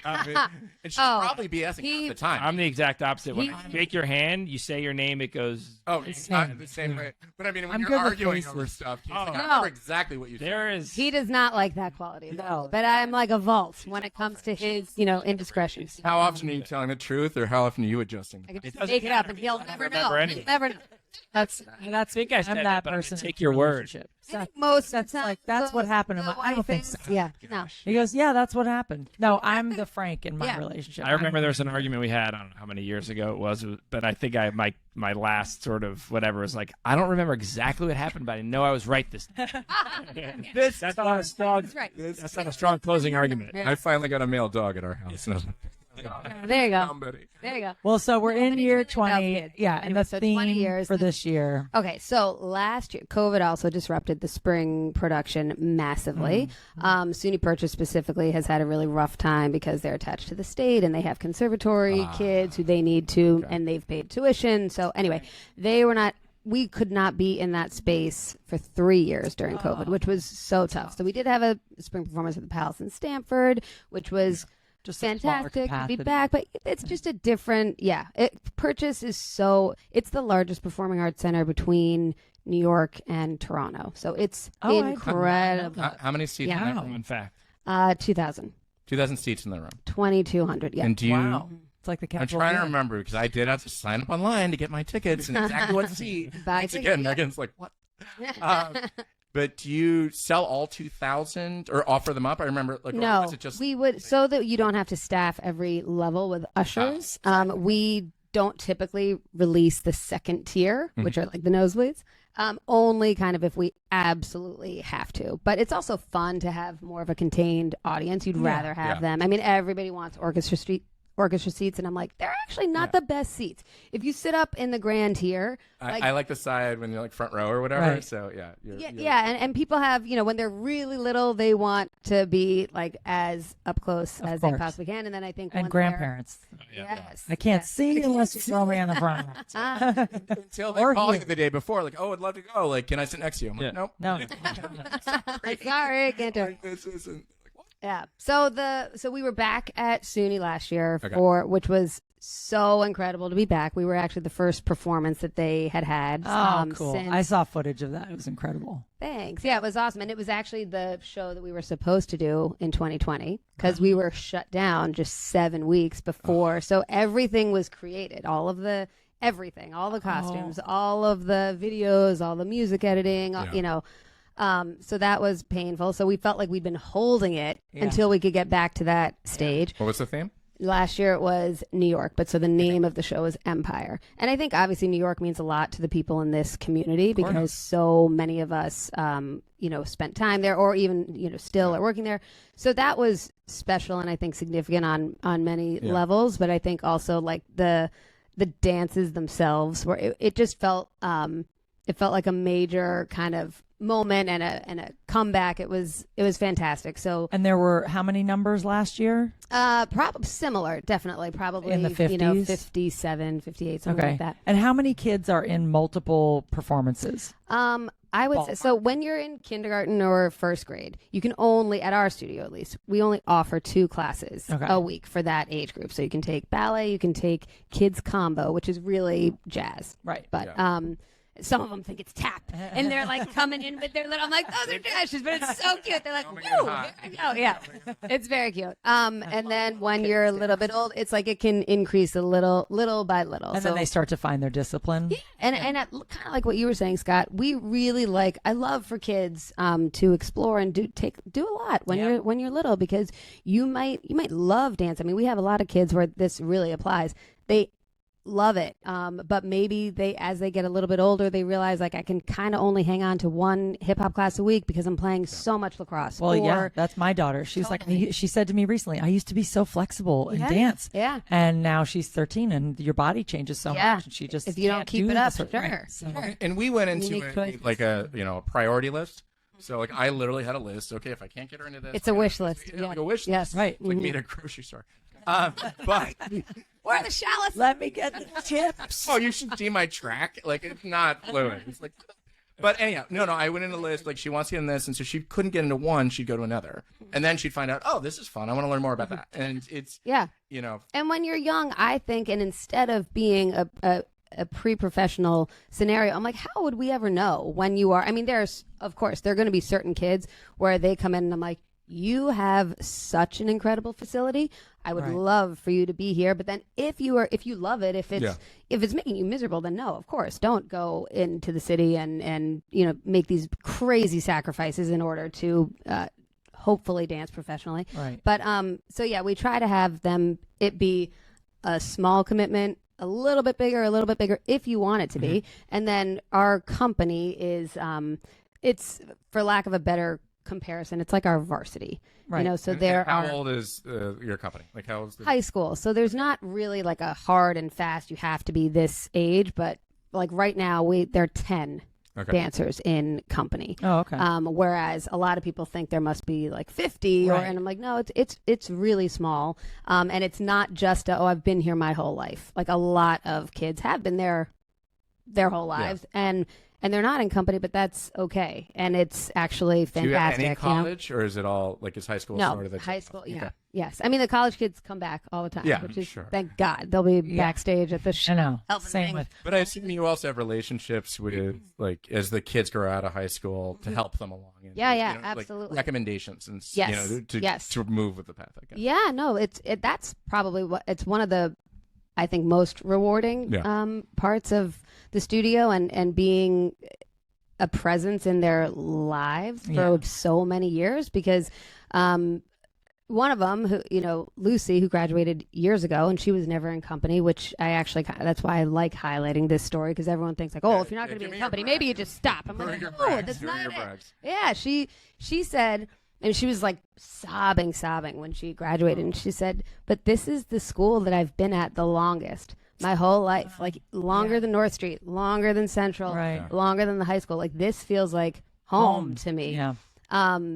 And she's probably BSing half the time. I'm the exact opposite. When I shake your hand, you say your name, it goes. Oh, it's not the same way. But I mean, when you're arguing over stuff, I remember exactly what you said. He does not like that quality. No. But I'm like a vault when it comes to his, indiscretions. How often are you telling the truth, or how often are you adjusting? I can just make it up, and he'll never know. He'll never know. I think I said that person. Take your word. That's like that's what happened. I don't think so. Yeah, no. He goes, yeah, that's what happened. No, I'm the Frank in my relationship. I remember there was an argument we had, I don't know how many years ago it was, but I think my last sort of whatever was like, I don't remember exactly what happened, but I know I was right this time. That's not a strong. That's not a strong closing argument. I finally got a male dog at our house. There you go. There you go. Well, so we're in year 20. Yeah, and the theme for this year. Okay, so last year, COVID also disrupted the spring production massively. SUNY Purchase specifically has had a really rough time because they're attached to the state and they have conservatory kids who they need to, and they've paid tuition. So anyway, we could not be in that space for 3 years during COVID, which was so tough. So we did have a spring performance at the Palace in Stamford, which was just fantastic to be back, but it's just a different, Purchase is it's the largest performing arts center between New York and Toronto. So it's incredible. How many seats in that room, in fact? 2,000. 2,000 seats in the room. 2,200, yeah. And do you... It's like the I'm trying to remember, because I did have to sign up online to get my tickets and exactly what seat. Once again, Megan's like, what? But do you sell all 2,000 or offer them up? I remember, no, was it just we would, so that you don't have to staff every level with ushers. We don't typically release the second tier, which are like the nosebleeds. Only kind of if we absolutely have to. But it's also fun to have more of a contained audience. You'd rather have them. I mean, everybody wants orchestra seats, and I'm like, they're actually not the best seats. If you sit up in the grand here, I like the side when you're like front row or whatever. Right. So and people have, when they're really little, they want to be like as up close as they possibly can, and then I think and grandparents. Yes, I can't see unless you throw me on the front. Until they call you the day before, like, oh, I'd love to go. Like, can I sit next to you? I'm like, nope. No. Sorry, can't do it. This isn't. Yeah. So we were back at SUNY last year which was so incredible to be back. We were actually the first performance that they had. Oh, cool. I saw footage of that. It was incredible. Thanks. Yeah, it was awesome. And it was actually the show that we were supposed to do in 2020 because we were shut down just 7 weeks before. So everything was created. All of the everything, all the costumes, all of the videos, all the music editing, so that was painful. So we felt like we'd been holding it until we could get back to that stage. What was the theme? Last year it was New York, but so the name of the show is Empire. And I think obviously New York means a lot to the people in this community because so many of us, spent time there or even, still are working there. So that was special and I think significant on many levels. But I think also like the dances themselves where it just felt, it felt like a major kind of moment and a comeback. It was fantastic. So and there were how many numbers last year? Probably similar, definitely, probably in the 50s? 57, 58, something like that. And how many kids are in multiple performances? I would say so. When you're in kindergarten or first grade, you can only at our studio at least we only offer 2 classes a week for that age group. So you can take ballet, you can take kids combo, which is really jazz, right? But some of them think it's tap, and they're like coming in with their little. I'm like, those are dashes, but it's so cute. They're like, woo, here I go. Yeah, it's very cute. And then when you're a little bit old, it's like it can increase a little by little. And then they start to find their discipline. Yeah, and kind of like what you were saying, Scott. We really like. I love for kids to explore and do a lot when you're little because you might love dance. I mean, we have a lot of kids where this really applies. They love it. But maybe as they get a little bit older, they realize like I can kind of only hang on to one hip hop class a week because I'm playing so much lacrosse. Well, that's my daughter. She's like, she said to me recently, I used to be so flexible in dance. Yeah. And now she's 13 and your body changes so much. And she just, if you don't keep it up, sure. And we went into it like a priority list. So like I literally had a list. Okay, if I can't get her into this, it's a wish list. Like a wish list. Yes. Right. Like me at a grocery store. But where are the shallots? Let me get the chips. Oh, you should see my track. Like it's not fluid. It's like, but anyhow, no. I went in the list. Like she wants to get in this, and so she couldn't get into one. She'd go to another, and then she'd find out, oh, this is fun. I want to learn more about that. And it's And when you're young, I think, and instead of being a pre-professional scenario, I'm like, how would we ever know when you are? I mean, of course, there are going to be certain kids where they come in and I'm like, you have such an incredible facility. I would love for you to be here. But then if you love it, if it's making you miserable, then no, of course, don't go into the city and make these crazy sacrifices in order to hopefully dance professionally. Right. But we try to have it be a small commitment, a little bit bigger if you want it to be. And then our company is it's, for lack of a better comparison, it's like our varsity, so how old is your company? Like how old is high school? So there's not really like a hard and fast you have to be this age, but like right now there are 10 dancers in company. Oh, okay. Whereas a lot of people think there must be like 50 and I'm like, no, it's really small. And it's not just I've been here my whole life. Like a lot of kids have been there their whole lives and they're not in company, but that's okay. And it's actually fantastic. Do you have any college or is it all like is high school sort of the high school, Okay. Yes. I mean, the college kids come back all the time, which is, thank God. They'll be backstage at the show. I know. Same with. But I assume you also have relationships with, like, as the kids grow out of high school to help them along. And, absolutely. Like recommendations and, to move with the path, I guess. Yeah, no, that's probably it's one of the, I think, most rewarding parts of the studio and being a presence in their lives for so many years because one of them, who Lucy, who graduated years ago, and she was never in company, which I actually, that's why I like highlighting this story because everyone thinks like, oh, if you're not going to be in company, maybe you just stop. I'm like, no, that's not it. Yeah, she said And she was like sobbing when she graduated. And she said, but this is the school that I've been at the longest. My whole life, like longer than North Street, longer than Central, longer than the high school. Like this feels like home to me. Yeah.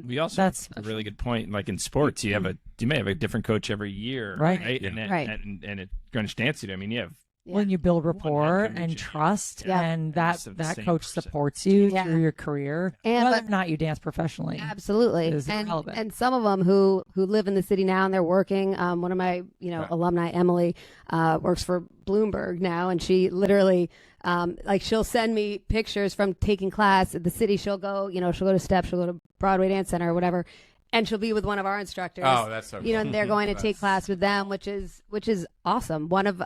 We also that's a really good point. Like in sports, you may have a different coach every year, right? Yeah. And at Greenwich Dance Studio, I mean, you have. When you build rapport and trust, and that coach supports you through your career, and whether or not you dance professionally. Absolutely, and some of them who live in the city now and they're working. One of my alumni, Emily, works for Bloomberg now, and she literally like she'll send me pictures from taking class at the city. She'll go to STEP, she'll go to Broadway Dance Center or whatever. And she'll be with one of our instructors. Oh, that's so cool. And they're going to take class with them, which is awesome. One of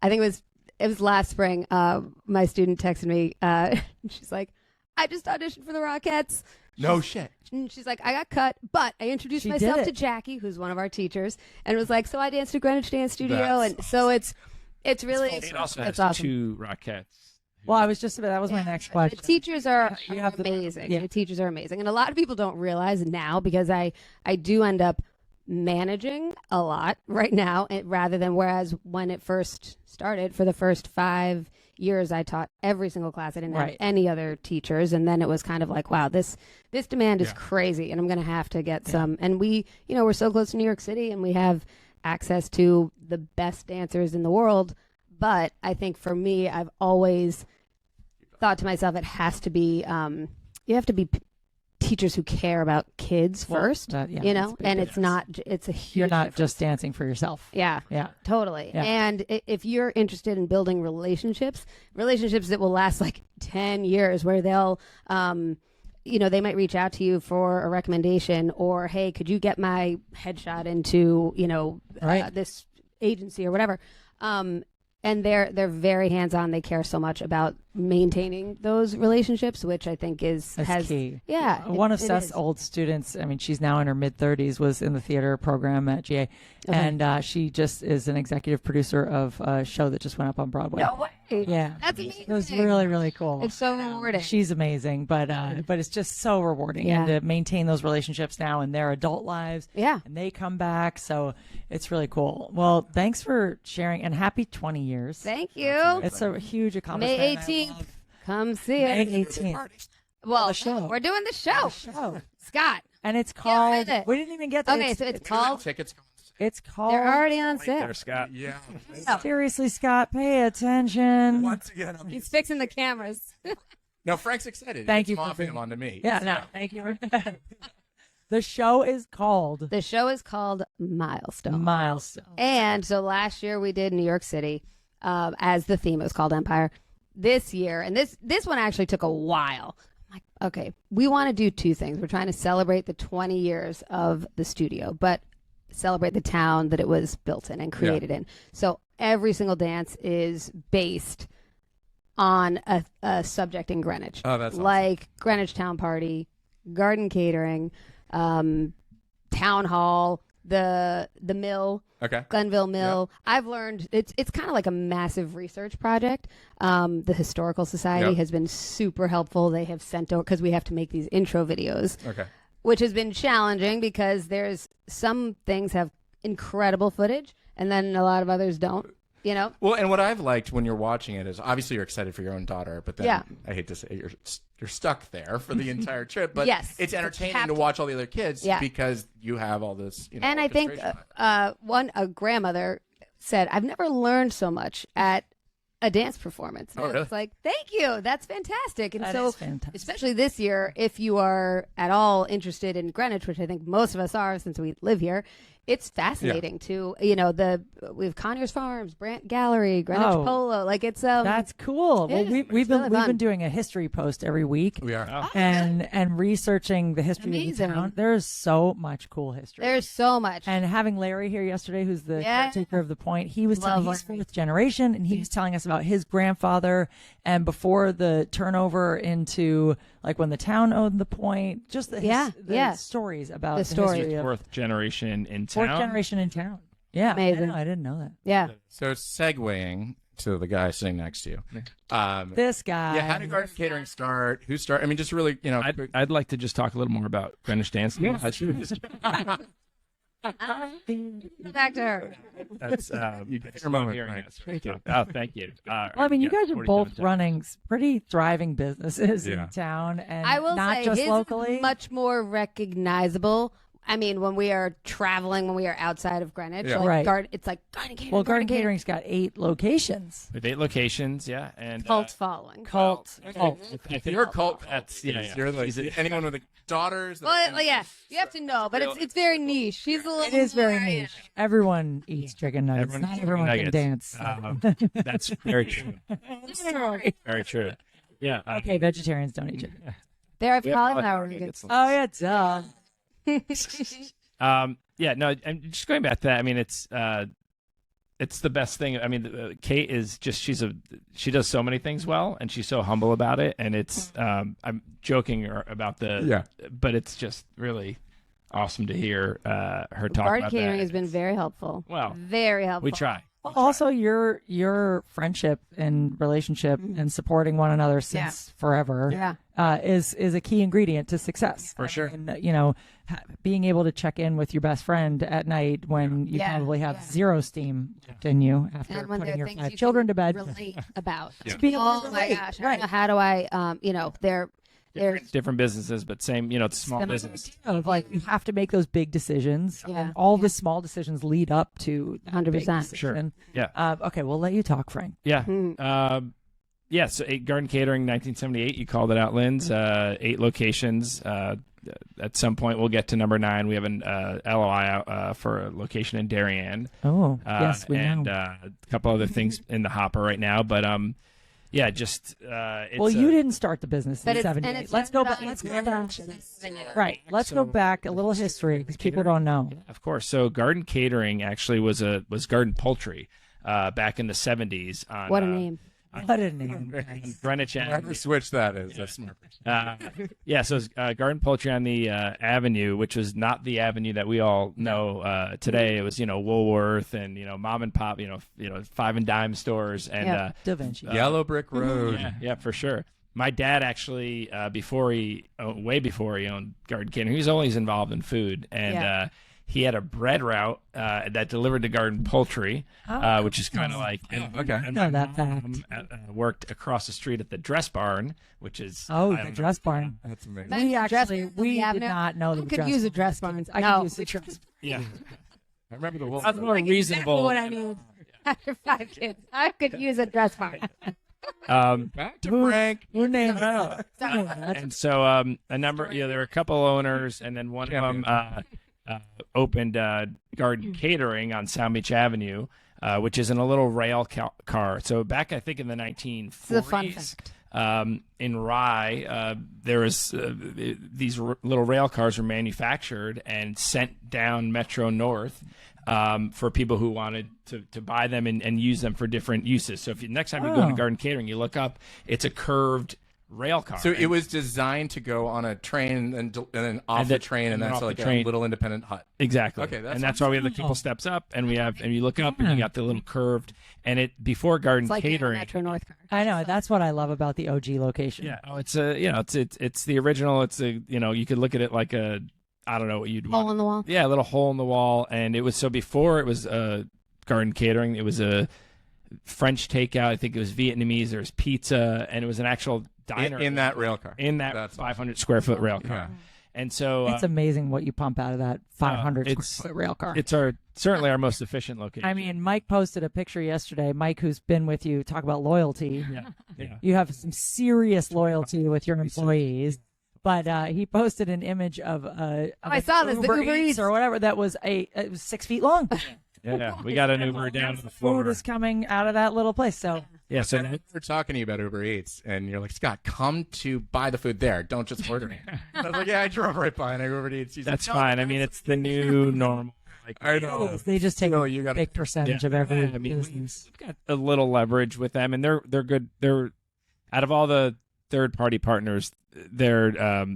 I think it was last spring. My student texted me. She's like, "I just auditioned for the Rockettes." No shit. And she's like, "I got cut, but I introduced myself to Jackie, who's one of our teachers, and it was like, so I danced at Greenwich Dance Studio, and so it's really it also has awesome. 2 Rockettes. Well, I was just about that was my next question. The teachers are amazing. The teachers are amazing, and a lot of people don't realize now because I do end up managing a lot right now, rather than whereas when it first started for the first 5 years I taught every single class. I didn't have any other teachers, and then it was kind of like, wow, this demand is crazy, and I'm going to have to get some. And we, we're so close to New York City, and we have access to the best dancers in the world. But I think for me, I've always thought to myself, it has to be you have to be teachers who care about kids first, and it's a huge you're not difference. Just dancing for yourself. Yeah, totally. Yeah. And if you're interested in building relationships that will last like 10 years, where they'll they might reach out to you for a recommendation, or hey, could you get my headshot into this agency or whatever, and they're very hands-on. They care so much about maintaining those relationships, which I think has key. Yeah. One of Seth's old students, I mean, she's now in her mid-30s, was in the theater program at GA. Okay. And she just is an executive producer of a show that just went up on Broadway. No way. Yeah. That's amazing. It was really, really cool. It's so rewarding. She's amazing, but it's just so rewarding. And to maintain those relationships now in their adult lives. Yeah. And they come back, so it's really cool. Well, thanks for sharing, and happy 20 years. Thank you. It's a huge accomplishment. May 18th. Come see it. May 18th. Well, the show. We're doing the show. Scott. And it's called. Yeah, we didn't even get to Okay, so it's called. Tickets. It's called. They're already on sale. There, Scott. Yeah. Seriously, Scott, pay attention. Once again, He's fixing the cameras. No, Frank's excited. Thank you It's for mopping being- him onto me. Yeah, no, thank you. The show is called The show is called Milestone. Milestone. And so last year we did New York City as the theme. It was called Empire. This year, and this one actually took a while. I'm like, okay, we want to do two things. We're trying to celebrate the 20 years of the studio, but celebrate the town that it was built in and created in. So every single dance is based on a subject in Greenwich. Oh, that's awesome. Like Greenwich Town Party, Garden Catering, Town Hall, the Mill, Glenville Mill. I've learned it's kind of like a massive research project. The Historical Society has been super helpful. They have sent over, because we have to make these intro videos, which has been challenging because there's some things have incredible footage and then a lot of others don't. Well, and what I've liked when you're watching it is obviously you're excited for your own daughter, but then I hate to say you're stuck there for the entire trip. But it's entertaining to watch all the other kids because you have all this. And I think a grandmother said, "I've never learned so much at a dance performance." Oh, really? It's like, thank you, that's fantastic. And That so, is fantastic. especially this year, if you are at all interested in Greenwich, which I think most of us are since we live here. It's fascinating to, we have Conyers Farms, Brandt Gallery, Greenwich Polo. Like it's That's cool. Well, is. we've Really fun. been doing a history post every week. We are. And researching the history of the town. There's so much cool history. There's so much. And having Larry here yesterday, who's the caretaker of the Point, he was telling he's fourth generation, and he was telling us about his grandfather and before the turnover into like when the town owned the Point, just the stories about the history of Fourth generation in town. fourth generation in town. Yeah, Amazing. I didn't know that. Yeah. So segueing, to the guy sitting next to you. This guy. Yeah, how did Garden Catering start? Who started? I mean, just really, you know. I'd like to just talk a little more about Greenwich Dance Studio. Back to her. That's You get your moment, hearing right. us. Oh, thank you. Well, I mean, you guys are both 47. running pretty thriving businesses Yeah. in town, and I will not say just his locally. is much more recognizable. I mean, when we are traveling, when we are outside of Greenwich, Yeah. like Right. it's like Garden Catering. Well, Garden Catering's got 8 locations. We have 8 locations, yeah, and Cult following. Cult. If you're a cult, That's yeah. you're like anyone with daughters. Well, yeah, you have to know, but it's very niche. She's a little. It is very more, niche. Everyone eats chicken nuggets. Everyone Not eats everyone chicken can nuggets. dance. That's very true. Very true. Yeah. Okay, vegetarians don't eat chicken. There have we have cauliflower. nuggets. Oh yeah, duh. Yeah, no, and just going back to that, I mean, it's the best thing. I mean, Kate is just she does so many things well, and she's so humble about it. And it's I'm joking about but it's just really awesome to hear her talk Garden about Catering that. has been very helpful. Well, very helpful. we try. Also, your friendship and relationship and supporting one another since forever is a key ingredient to success. For sure. And, you know, being able to check in with your best friend at night when you probably have zero steam in you after And when there putting are your things 5 you children can to bed. relate about. Being able Oh to my relate. gosh! Right. How do I? They're Different businesses, but same. You know, it's a small business. Of like you have to make those big decisions. Yeah. And all the small decisions lead up to that 100%. big decision. Yeah. Okay, we'll let you talk, Frank. Yeah. Yeah. So Garden Catering, 1978. You called it out, Linz. 8 locations. At some point, we'll get to number 9. We have an LOI out for a location in Darien. Oh, yes, we and know. a couple other things in the hopper right now. But yeah, just it's Well, you didn't start the business But in it's- and '78. it's Let's go not back. Let's on- go back. Right. Let's go back a little history because people don't know. Of course. So Garden Catering actually was Garden Poultry back in the 70s. On, What a name! What a name. on Greenwich Whoever Avenue. switch that is. That's smart. Yeah, so it's Garden Poultry on the avenue, which was not the avenue that we all know today. It was, Woolworth and, mom and pop, 5 and dime stores. And Da Vinci. Yellow Brick Road. yeah, for sure. My dad actually, way before he owned Garden Catering, he was always involved in food. And he had a bread route that delivered to Garden Poultry, which is kind of like okay. And Know my that mom, worked across the street at the Dress Barn, which is The dress barn. That's amazing. We Dress- did not know the I could dress use a barn. dress barn. I No. could use the dress. yeah. I remember the wolf. That's more reasonable. What I need after 5 kids, I could use a dress barn. Back to Frank. Who named that? And so a number, there were a couple owners, and then one of them opened Garden Catering on Sound Beach Avenue, which is in a little rail car. So back, I think, in the 1940s. This is a fun fact. In Rye, there was these little rail cars were manufactured and sent down Metro North for people who wanted to buy them and use them for different uses. So if next time you go to Garden Catering, you look up, it's a curved rail car. So it was designed to go on a train and then off the train, and that's like a little independent hut. Exactly. Okay, that's why we have the couple steps up, and you look up, and you got the little curved, and it before Garden It's like Catering. Metro North car. I know. That's what I love about the OG location. Yeah. Oh, it's it's the original. It's you could look at it like a, I don't know what you'd Hole want. in the wall. Yeah, a little hole in the wall, and it was before it was Garden Catering. It was a French takeout. I think it was Vietnamese. There was pizza, and it was an actual diner In that rail car. in that That's 500 square foot rail car. Yeah. And so It's amazing what you pump out of that 500 it's- square foot rail car. it's certainly our most efficient location. I mean, Mike posted a picture yesterday. Mike, who's been with you, talk about loyalty. yeah. You have some serious loyalty with your employees. But he posted an image of I saw this, the Uber Eats. or whatever that was it was 6 feet long. Yeah, we got an Uber down to the Food floor. is coming out of that little place. So Yeah, so We're talking to you about Uber Eats, and you're like, Scott, come to buy the food there. Don't just order it. I was like, yeah, I drove right by and I Uber Eats. He's that's like, "No, fine. I mean, it's the new normal. Like, I know. they just take Still, a you gotta- big percentage of every I mean, business. we've got a little leverage with them, and they're good. They're out of all the third party partners, they're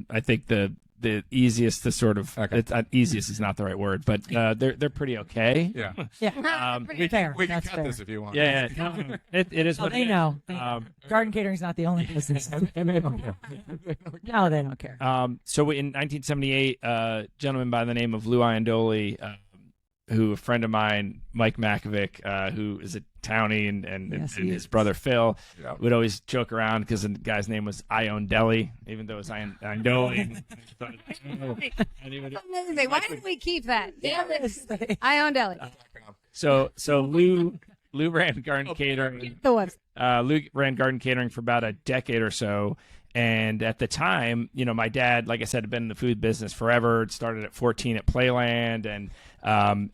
I think the the easiest to sort of. Okay. It's easiest is not the right word, but they're pretty okay. Yeah. Yeah, Pretty fair. We can That's cut fair. this if you want. Yeah, no, it is. Oh, what they it is. know. Garden Catering's not the only business. No, they don't care. So in 1978, a gentleman by the name of Lou Iandoli, who a friend of mine, Mike Makovic, who is a townie, and Yes, he his is. brother Phil Yep. would always joke around because the guy's name was Ione Deli, even though it was Iandoli. Amazing. Why didn't we keep that? I own deli. So Lou ran Garden Catering. The website. Lou ran Garden Catering for about a decade or so. And at the time, my dad, like I said, had been in the food business forever. It started at 14 at Playland, and in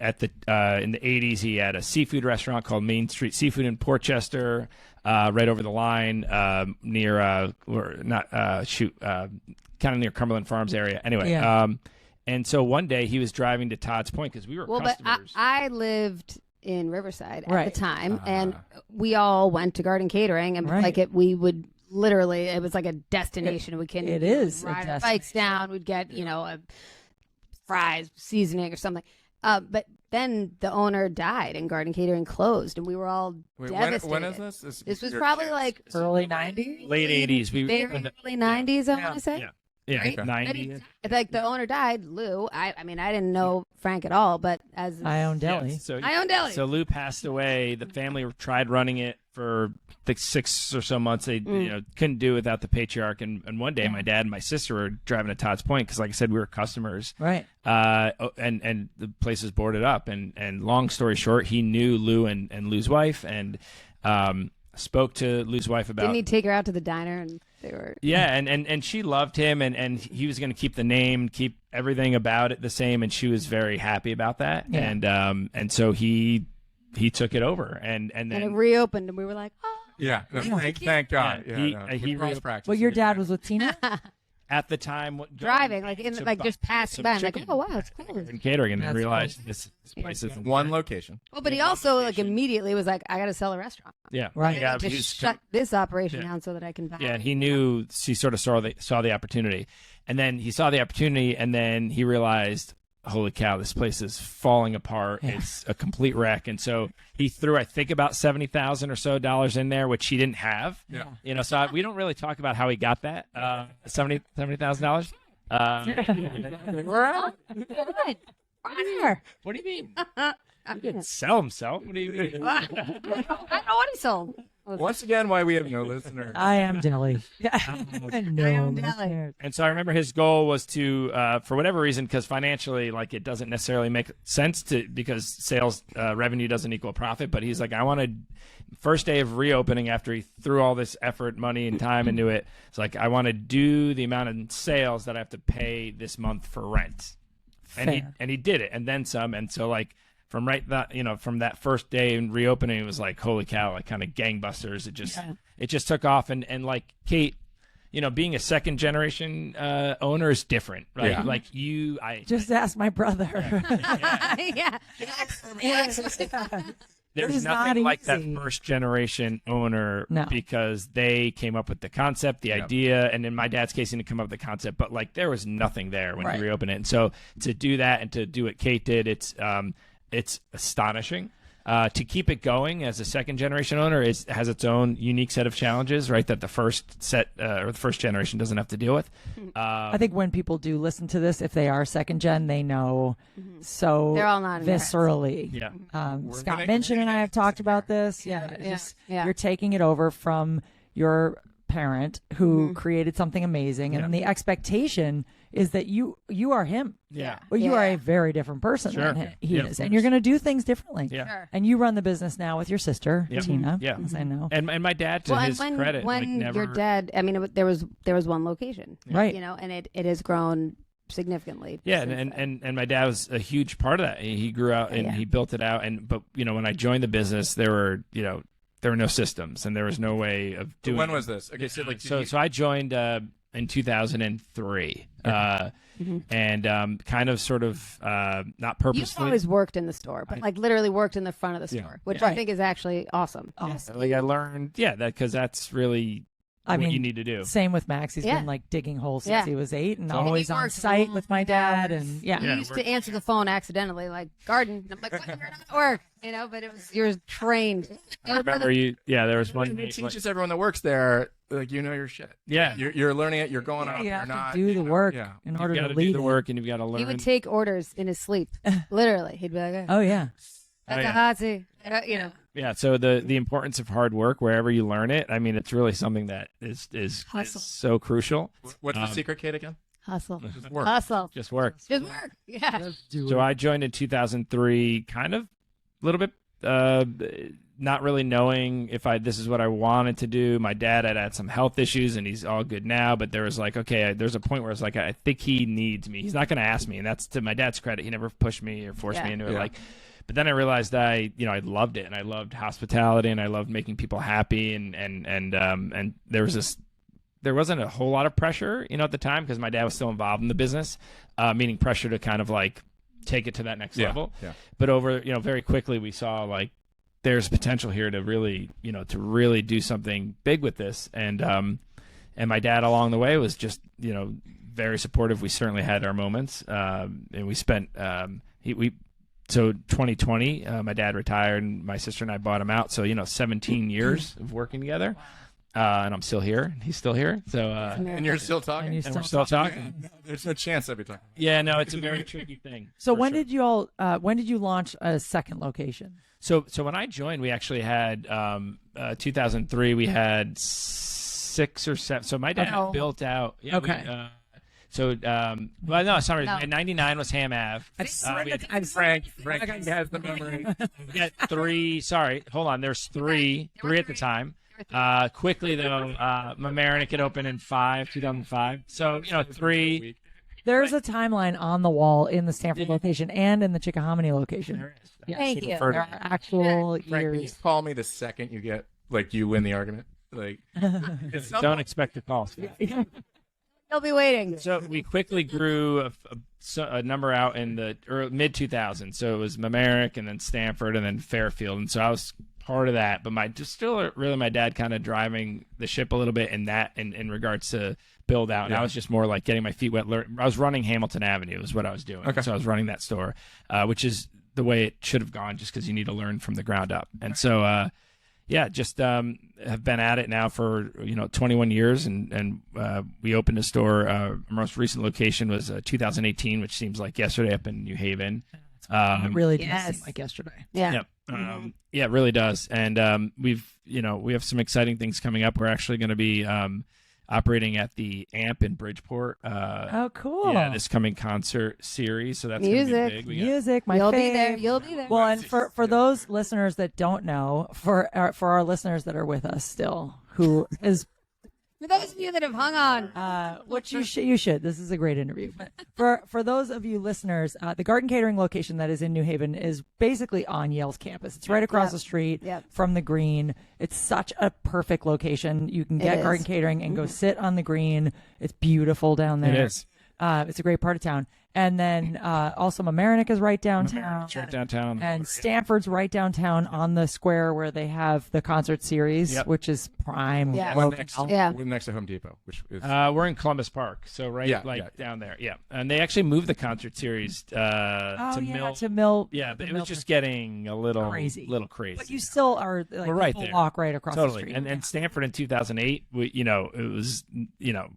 the 80s, he had a seafood restaurant called Main Street Seafood in Portchester, right over the line near kind of near Cumberland Farms area. Anyway, Yeah. And so one day he was driving to Todd's Point because we were Well, but customers. I lived in Riverside at Right. the time, and we all went to Garden Catering, and Right. we would literally, it was like a destination. We can It is a ride our bikes down. We'd get a fries, seasoning, or something. But then the owner died, and Garden Catering closed, and we were all devastated. When is this? This was probably like Early 90s? late 80s. very early 90s, I want to say. Yeah, Right? 90. Like the owner died, Lou. I mean, I didn't know Frank at all, but as I own deli. Yeah, so I own deli. So Lou passed away. The family tried running it for 6 or so months. They couldn't do it without the patriarch. And one day, my dad and my sister were driving to Todd's Point because, like I said, we were customers. Right. And the place was boarded up. And long story short, he knew Lou and Lou's wife, and spoke to Lou's wife about. Didn't he take her out to the diner and they were? Yeah, and she loved him, and he was going to keep the name, keep everything about it the same, and she was very happy about that. Yeah. And so he took it over, and then And it reopened, and we were like, oh. Yeah. Thank God. Yeah, he cross really- practice. Well, your dad was with Tina? at the time Driving, just passing by. I'm like, oh, wow, it's cool. and catering, and That's realized this place is one location. Well, but he also immediately was like, I got to sell a restaurant. Yeah, Right. Yeah, Just he's- shut this operation Yeah. down so that I can buy. Yeah, and he knew, he sort of saw the opportunity, and then he saw the opportunity, and then he realized, holy cow, this place is falling apart. Yeah. It's a complete wreck. And so he threw, I think, about $70,000 or so in there, which he didn't have. Yeah. So we don't really talk about how he got that $70,000. Good. Fire. What do you mean? I He didn't sell himself. What do you mean? don't know what he sold. Once again, why we have no listeners. I am deli. Yeah. I No. am deli. And so I remember his goal was to, for whatever reason, because financially, like, it doesn't necessarily make sense because sales revenue doesn't equal profit. But he's like, I wanted, first day of reopening after he threw all this effort, money, and time into it. It's like, I want to do the amount of sales that I have to pay this month for rent. And he did it, and then some. And so, like, from that first day in reopening, it was like, holy cow, like kind of gangbusters. It just took off. And like Kate, being a second generation owner is different, right? Yeah. Like Just ask my brother. Yeah. there's It's not nothing like that easy. first generation owner No. because they came up with the concept, the idea, and in my dad's case, he didn't come up with the concept, but like there was nothing there when Right. he reopened it. And so to do that and to do what Kate did, it's astonishing. To keep it going as a second generation owner has its own unique set of challenges, right? That the first generation doesn't have to deal with. I think when people do listen to this, if they are second gen, they know so They're all nodding their heads. viscerally. Yeah. Scott Minchin and I have talked about this. Yeah. Yeah. You're taking it over from your parent who created something amazing, and then the expectation is that you are him. Yeah. Well, you Yeah. are a very different person Sure. than he Yeah, is, of and you're course. going to do things differently. Yeah. Sure. And you run the business now with your sister, Yeah. Tina. Yeah. As I know. And my dad, to his and credit, when like never. your dad, I mean, there was one location, Right. and it has grown significantly. Yeah, since then. and my dad was a huge part of that. He grew out and Yeah. he built it out. But when I joined the business, there were no systems and there was no way of doing. When was this? Okay, So I joined in 2003, and kind of sort of not You've purposely. always worked in the store, but like literally worked in the front of the store, which I Right. think is actually awesome. Like I learned, that because that's really what you need to do. Same with Max. He's been like digging holes since he was 8 and always on works site with my dad. And He used to answer the phone accidentally, like, garden. And I'm like, what? You're not at work. But you're trained. I remember there was one. It teaches everyone that works there, like, your shit. Yeah. You're learning it. You're going up. You You're have not. to do the work in order to lead do the work, and you've got to learn. He would take orders in his sleep. Literally. He'd be like, Oh, yeah. that's a hot seat. Yeah, so the importance of hard work wherever you learn it, I mean, it's really something that is so crucial. What's the secret, Kate, again? Hustle. Just work. Hustle. Just work. Just work. Yeah. So I joined in 2003, kind of a little bit not really knowing if this is what I wanted to do. My dad had some health issues, and he's all good now, but there was like, okay, there's a point where it's like, I think he needs me. He's not going to ask me, and that's to my dad's credit. He never pushed me or forced me into it. But then I realized I loved it, and I loved hospitality, and I loved making people happy, and there wasn't a whole lot of pressure, at the time, because my dad was still involved in the business, meaning pressure to kind of like take it to that next level. Yeah. But over, very quickly we saw like there's potential here to really, to really do something big with this, and my dad along the way was just, very supportive. We certainly had our moments, and we spent So 2020, my dad retired, and my sister and I bought him out. So 17 years of working together, and I'm still here. And he's still here. So and you're still talking. And we're still talking. There's no chance I'd be talking. Yeah, no, it's a very tricky thing. So when did you launch a second location? So when I joined, we actually had 2003. We had 6 or 7. So my dad built out. Yeah, okay. Well, no, sorry. 99 was Ham Ave. Frank has the memory. We got 3. Sorry, hold on. There's 3 at the time. Quickly though, Mamaroneck had opened in 2005. So 3. There's a timeline on the wall in the Stanford location and in the Chickahominy location. There is. Yes. Thank you. There are actual Frank, years. call me the second you get you win the argument. Don't expect a call. He'll be waiting. So we quickly grew a number out in the mid 2000s. So it was Mamaroneck, and then Stanford, and then Fairfield, and so I was part of that. But my dad kind of driving the ship a little bit in that in regards to build out. And I was just more like getting my feet wet. I was running Hamilton Avenue is what I was doing. Okay. So I was running that store, which is the way it should have gone, just because you need to learn from the ground up. And so just have been at it now for 21 years, and we opened a store. Our most recent location was 2018, which seems like yesterday, up in New Haven. It really does seem like yesterday. Yeah. Yeah, it really does. And we have some exciting things coming up. We're actually going to be operating at the AMP in Bridgeport. Oh, cool. Yeah, this coming concert series. So that's going to be big. Music, my You'll fave. be there. You'll be there. Well, and for those listeners that don't know, for our listeners that are with us still, who is For those of you that have hung on, which you should. This is a great interview. But for those of you listeners, the Garden Catering location that is in New Haven is basically on Yale's campus. It's right across the street from the green. It's such a perfect location. You can get Garden Catering and go sit on the green. It's beautiful down there. It is. It's a great part of town. And then also Mamaroneck is right downtown. It's right downtown. And Stanford's right downtown on the square where they have the concert series, which is prime. Yeah. We're next to Home Depot, which is we're in Columbus Park, so down there. Yeah, and they actually moved the concert series to Mill. Yeah, but it was just getting a little crazy. But you still are we're right there. Walk right across the street. And Stanford in 2008, it was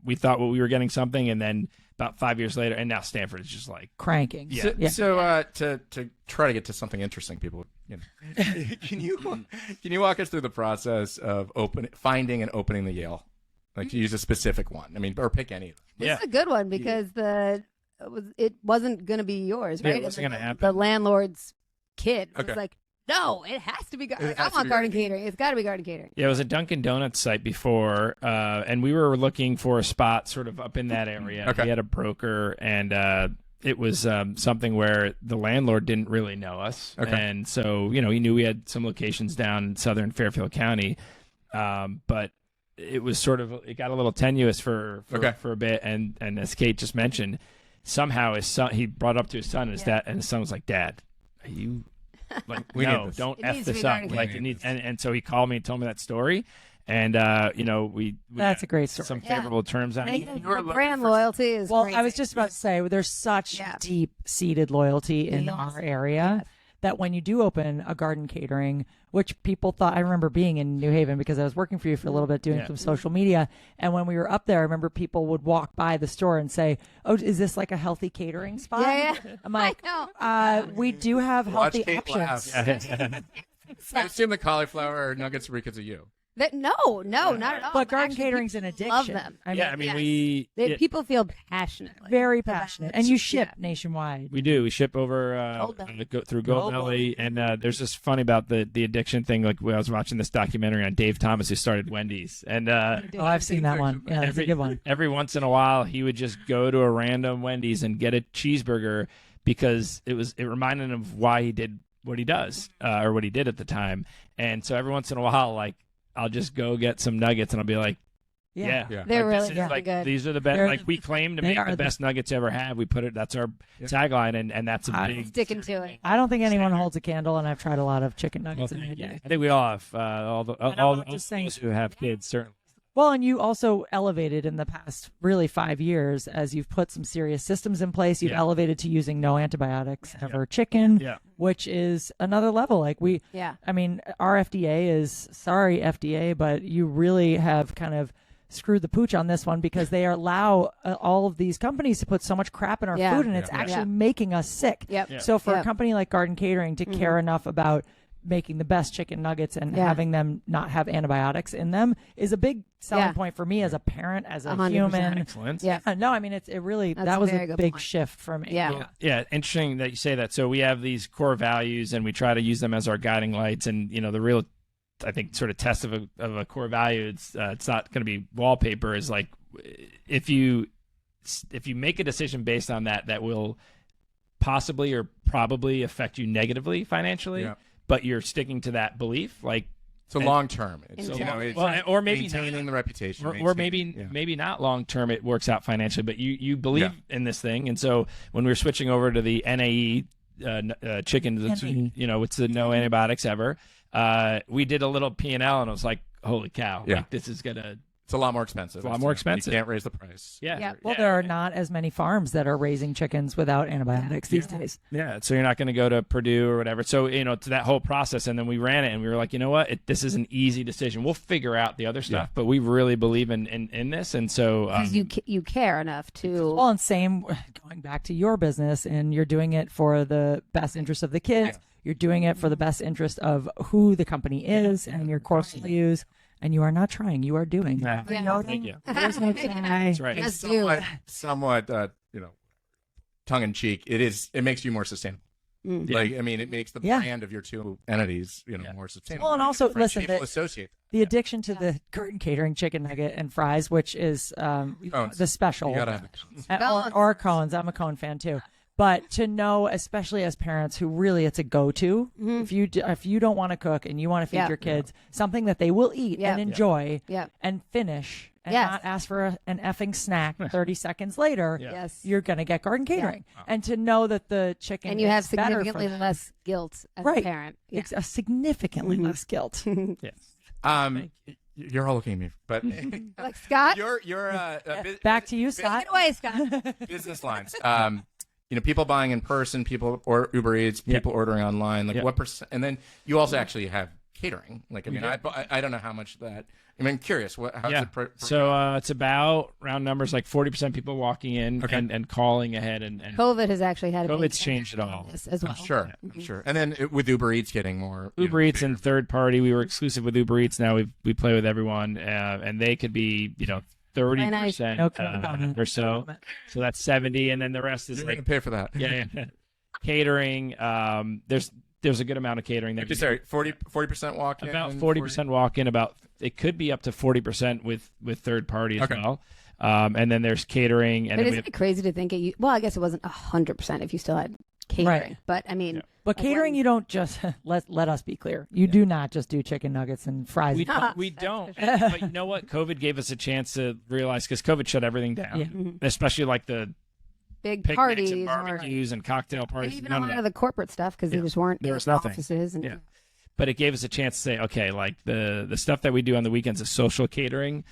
we thought we were getting something, and then about 5 years later, and now Stanford is just like cranking. Yeah. So to try to get to something interesting, people, can you walk us through the process of finding and opening the Yale? Like, to use a specific one. I mean, or pick any. This is a good one because it wasn't going to be yours, right? Yeah, it wasn't going to happen. The landlord's kid was like, no, it has to be. I want Garden Catering. It's got to be Garden Catering. Yeah, it was a Dunkin' Donuts site before, and we were looking for a spot sort of up in that area. We had a broker, and it was something where the landlord didn't really know us, and so he knew we had some locations down in southern Fairfield County, but it was sort of it got a little tenuous for a bit, and as Kate just mentioned, somehow his son, he brought up to his son, and his son was like, "Dad, are you?" Like, no, don't F this up. Like, it needs, and so he called me and told me that story, And we That's a great story. some favorable terms on it. Your brand loyalty is Well, crazy. I was just about to say, there's such deep-seated loyalty in our area that when you do open a Garden Catering, which people thought, I remember being in New Haven because I was working for you for a little bit doing some social media. And when we were up there, I remember people would walk by the store and say, "Oh, is this like a healthy catering spot?" Yeah. I'm like, we do have healthy options. I assume the cauliflower nuggets are because of you. No, not at all. But Garden Actually, Catering's an people addiction. love them. I mean, People feel passionately. Very passionate. And you ship nationwide. We do. We ship over through Gold Belly, and there's this funny about the addiction thing. Like when I was watching this documentary on Dave Thomas, who started Wendy's, and I've seen that one. Yeah, that's a good one. Every once in a while, he would just go to a random Wendy's and get a cheeseburger because it reminded him of why he did what he does or what he did at the time. And so every once in a while, like, I'll just go get some nuggets and I'll be like, yeah. They're like, really good. These are the best. Like, we claim to make the best nuggets ever had. We put it. That's our tagline, and that's a big sticking to it. I don't think anyone holds a candle, and I've tried a lot of chicken nuggets in my day. I think we all have all those who have kids, certainly. Well, and you also elevated in the past really 5 years as you've put some serious systems in place. You've elevated to using no antibiotics ever chicken, which is another level. Like I mean, our FDA is, sorry, FDA, but you really have kind of screwed the pooch on this one because they allow all of these companies to put so much crap in our food, and it's actually making us sick. So for a company like Garden Catering to care enough about making the best chicken nuggets and having them not have antibiotics in them is a big selling point for me as a parent, as a 100%. Human. Excellent. No, I mean, it really, that was a big shift for me. Yeah. Interesting that you say that. So we have these core values and we try to use them as our guiding lights. And, the real, I think, sort of test of a core value, it's not going to be wallpaper, is like, if you make a decision based on that will possibly or probably affect you negatively financially, but you're sticking to that belief, like, so long term, or maybe maintaining the reputation, or maybe not long term. It works out financially, but you believe in this thing, and so when we were switching over to the NAE chicken, it's the no antibiotics ever. We did a little P&L, and I was like, holy cow, like, this is gonna. It's a lot more expensive. It's a lot more expensive. You can't raise the price. Well, there are not as many farms that are raising chickens without antibiotics these days. So you're not going to go to Purdue or whatever. So, to that whole process, and then we ran it, and we were like, you know what? This is an easy decision. We'll figure out the other stuff, but we really believe in this, and so you care enough to. Well, and same going back to your business, and you're doing it for the best interest of the kids. You're doing it for the best interest of who the company is and your core values. And you are not trying; you are doing. Thank you. There's no That's right. It's somewhat, tongue in cheek. It makes you more sustainable. Like, I mean, it makes the brand of your two entities, more sustainable. Well, and also, listen, people associate the addiction to the Garden Catering chicken nugget and fries, which is the special, you gotta have or cones. I'm a cone fan too. But to know, especially as parents, who really it's a go-to. If you don't want to cook and you want to feed your kids something that they will eat and enjoy and finish and not ask for an effing snack 30 seconds later, you're going to get Garden Catering. And to know that the chicken and you have is better significantly less guilt as a parent. Significantly less guilt. You're all looking at me, but like Scott, you're back to you, Scott. Take it away, Scott. Business lines. People buying in person, people or Uber Eats, people ordering online. Like what percent? And then you also actually have catering. Like, I mean, I don't know how much that. I mean, I'm curious. How's it? So it's about round numbers, like 40% people walking in and calling ahead. And COVID has actually had. COVID's changed it all as well. I'm sure. And then with Uber Eats getting more. Uber Eats and third party, we were exclusive with Uber Eats. Now we play with everyone, and they could be 30% or so. So that's 70, and then the rest is You're like going to pay for that. Catering. There's a good amount of catering there. Sorry, 40% walk in. About 40% walk in. It could be up to 40% with third party as well. And then there's catering. And but isn't it crazy to think well, I guess it wasn't 100% if you still had catering, but I mean. But catering, you don't just let us be clear. You do not just do chicken nuggets and fries. We don't. But you know what? COVID gave us a chance to realize, because COVID shut everything down, especially like the big parties and barbecues and cocktail parties. And even a lot of the corporate stuff, because there just weren't there was nothing. offices. And, but it gave us a chance to say, okay, like the stuff that we do on the weekends is social catering.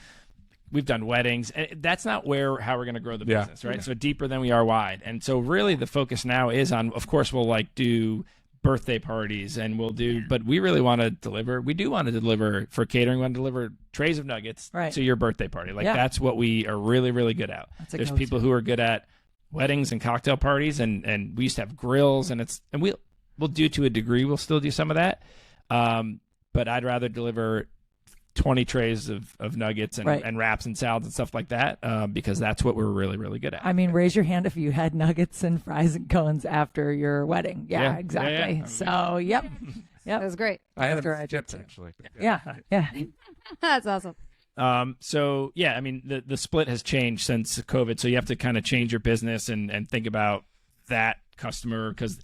We've done weddings, and that's not how we're going to grow the business, right? So deeper than we are wide. And so really the focus now is on, of course, we'll like do birthday parties and we'll do, but we really want to deliver. We do want to deliver for catering. We want to deliver trays of nuggets to your birthday party. Like that's what we are really, really good at. There's people who are good at weddings and cocktail parties, and we used to have grills, and we'll do to a degree. We'll still do some of that. But I'd rather deliver 20 trays of nuggets and wraps and salads and stuff like that, because that's what we're really, really good at. I mean, raise your hand if you had nuggets and fries and cones after your wedding. Yeah, exactly. Yeah. So, yep. That was great. I had a chips, actually. Yeah. That's awesome. So, yeah, I mean, the split has changed since COVID, so you have to kind of change your business and think about that customer, because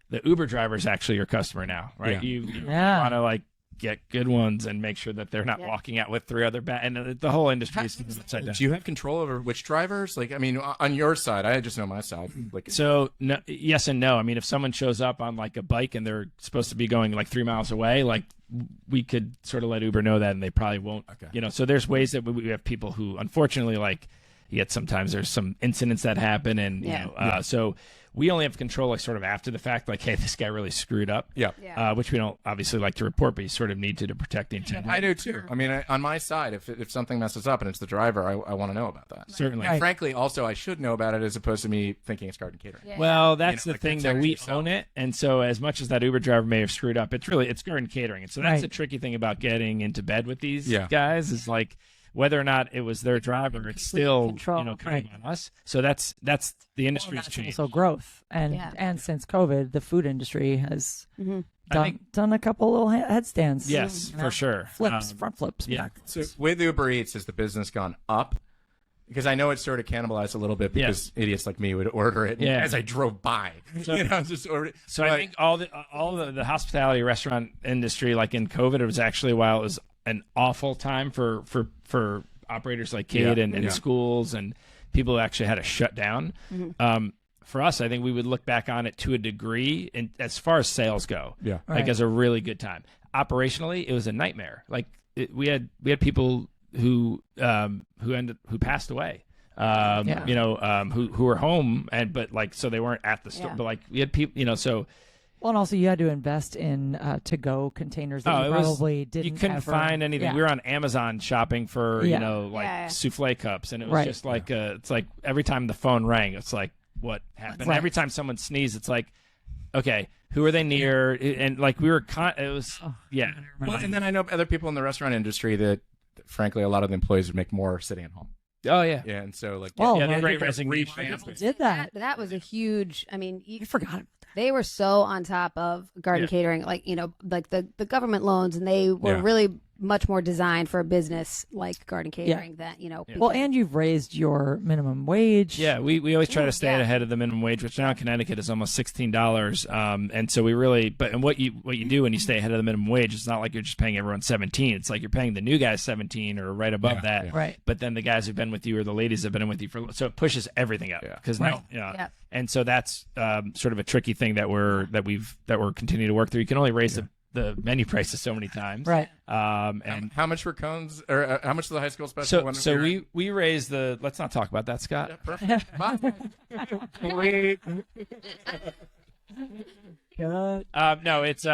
the Uber driver is actually your customer now, right? You want to, like, get good ones and make sure that they're not walking out with 3 other and the whole industry is upside down. Do you have control over which drivers? Like, I mean, on your side, I just know my side. Like, so no, yes and no. I mean, if someone shows up on like a bike and they're supposed to be going like 3 miles away, like we could sort of let Uber know that, and they probably won't. Okay. So there's ways that we have people who, unfortunately, like, yet sometimes there's some incidents that happen, and so we only have control like sort of after the fact, like, hey, this guy really screwed up. Which we don't obviously like to report, but you sort of need to protect the intent. I do too. I mean, on my side, if something messes up and it's the driver, I want to know about that. Certainly. And frankly, also I should know about it as opposed to me thinking it's Garden Catering. Well, that's the thing, that we own it, and so as much as that Uber driver may have screwed up, it's Garden Catering, and so that's the tricky thing about getting into bed with these guys is like, whether or not it was their driver, it's still coming on us. So that's the industry's changed. Also growth, and since COVID, the food industry has done a couple little headstands. Yes, for sure. Flips, front flips. Yeah. So with Uber Eats, has the business gone up? Because I know it's sort of cannibalized a little bit because idiots like me would order it as I drove by. So, just order it. So I think all the hospitality restaurant industry, like in COVID, it was actually, while it was an awful time for operators like Kate and schools and people who actually had to shut down. For us, I think we would look back on it to a degree, and as far as sales go, like as a really good time. Operationally, it was a nightmare. Like we had people who passed away. Who were home but like, so they weren't at the store, but like we had people, so. Well, and also you had to invest in to-go containers that you probably didn't. You couldn't find anything. We were on Amazon shopping for souffle cups, and it was just like it's like every time the phone rang, it's like, what happened? Every time someone sneezed, it's like, okay, who are they near? And like we were, it was Well, and then I know other people in the restaurant industry that, frankly, a lot of the employees would make more sitting at home. Oh yeah, and so like great resignation. Did that? That was a huge. I mean, you forgot. They were so on top of Garden Catering, like like the government loans, and they were really much more designed for a business like Garden Catering. That Well, and you've raised your minimum wage. Yeah, we always try to stay ahead of the minimum wage, which now in Connecticut is almost $16. And so we really, and what you do when you stay ahead of the minimum wage, it's not like you're just paying everyone 17. It's like you're paying the new guys 17 or right above that. Right. But then the guys who've been with you or the ladies have been with you so it pushes everything up. Because and so that's sort of a tricky thing that we're continuing to work through. You can only raise the menu prices so many times, right? And how much were cones, or how much was the high school special? So we raised the. Let's not talk about that, Scott. Yeah, perfect. No, it's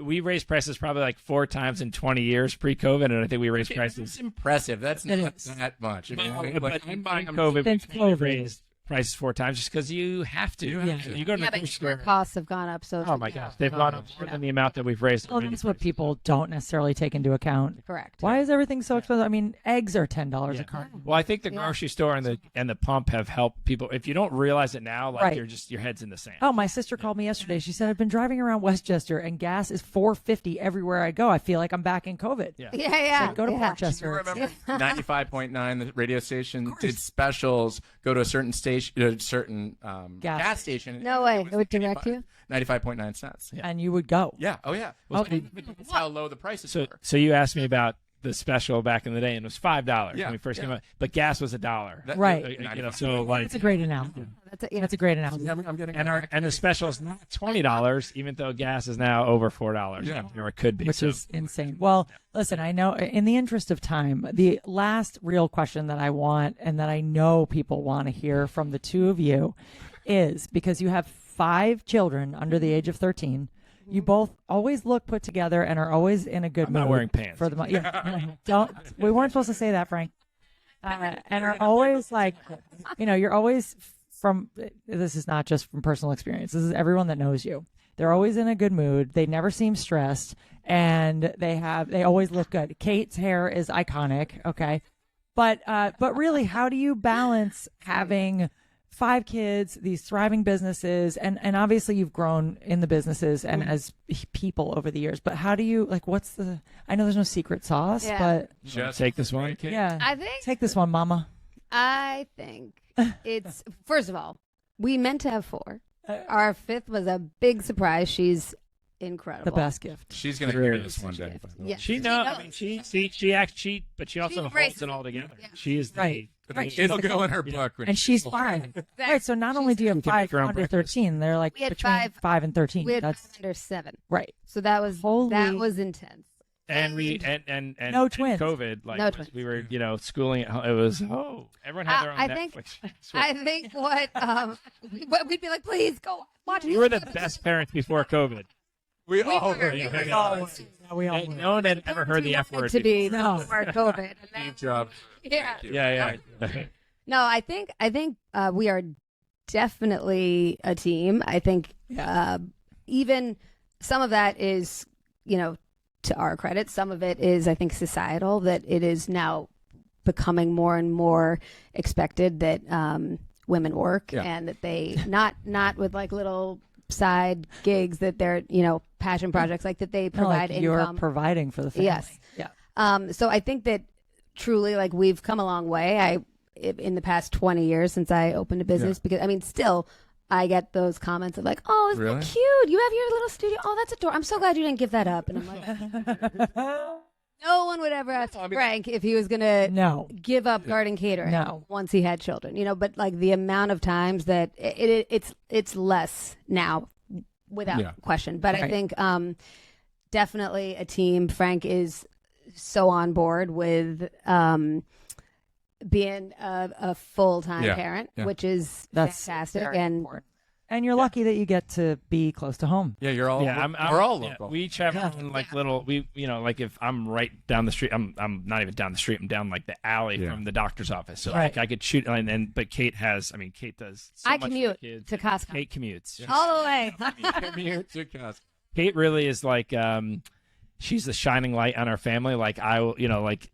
we raised prices probably like 4 times in 20 years pre-COVID, and I think we raised prices. That's impressive. That's not that much. But I'm buying COVID. We raised prices 4 times just because you have to. You go to the grocery store. Costs have gone up so. Oh my gosh, they've gone up more than the amount that we've raised. Well, that's what people don't necessarily take into account. Correct. Why is everything so expensive? I mean, eggs are $10 a carton. Well, I think the grocery store and the pump have helped people. If you don't realize it now, like your head's in the sand. Oh, my sister called me yesterday. She said, I've been driving around Westchester and gas is $4.50 everywhere I go. I feel like I'm back in COVID. Yeah. So go to Portchester. You remember 95.9, the radio station did specials. Go to a certain station, gas station. No way. It would direct you? 95.9 cents. And you would go. Yeah. Oh, yeah. Well, that's how low the prices were. So you asked me about the special back in the day, and it was $5 Yeah, when we first came out, but gas was $1. Right. So like That's a great analogy. That's a great analogy. I'm getting and the special is not $20, even though gas is now over $4. Yeah. Or it could be, Which is insane. Well, listen, I know in the interest of time, the last real question that I want and that I know people want to hear from the two of you is, because you have 5 children under the age of 13, you both always look put together and are always in a good mood. not wearing pants. For the we weren't supposed to say that, Frank. And are always like, you're always this is not just from personal experience. This is everyone that knows you. They're always in a good mood. They never seem stressed, and they always look good. Kate's hair is iconic. Okay. But really, how do you balance having 5 kids, these thriving businesses, and obviously you've grown in the businesses and as people over the years, but how do you, I know there's no secret sauce, but just take this one, Kate. yeah, I think take this one, mama. I think it's, first of all, we meant to have 4. Our 5th was a big surprise. She's incredible. The best gift. She's going to hear this one day. Yeah. She knows. I mean, she acts cheat, but she also holds it all together. Yeah. She is Right. It'll go in her book. And she's 5. Right, so not only do you have 5 her own under 13, they're like We had between 5 and 13. We had That's 5 under 7. right. So that was intense. And we and No twins. COVID, like No twins. we were, schooling at home. It was everyone had their own I Netflix. think what we'd be like, please go watch. We were the best parents before COVID. We all were. were. Yeah, we all And no one had ever heard the F word. to be No. before COVID. And then- Good job. yeah. Yeah. No, I think we are definitely a team. I think even some of that is, to our credit. Some of it is, I think, societal, that it is now becoming more and more expected that women work and that they not with like little side gigs, that they're, passion projects, like that they provide like you're income. providing for the family. Yes. Yeah. So I think that truly, like, we've come a long way. In the past 20 years since I opened a business, because still I get those comments of like, "Oh, isn't Really? that cute? You have your little studio. Oh, that's adorable. I'm so glad you didn't give that up." And I'm like, no one would ever ask Frank if he was gonna give up Garden Catering once he had children, But like the amount of times that it's less now, without question. But I think definitely a team. Frank is so on board with being a full-time parent, which is fantastic. And important. And you're lucky that you get to be close to home. Yeah, you're all. Yeah, we're all local. We travel in like little. Like if I'm right down the street, I'm not even down the street. I'm down like the alley from the doctor's office. So like I could shoot. But Kate has. I mean, Kate does. So I much commute for kids. to Costco Kate commutes. all the way. Kate really is like. She's the shining light on our family. Like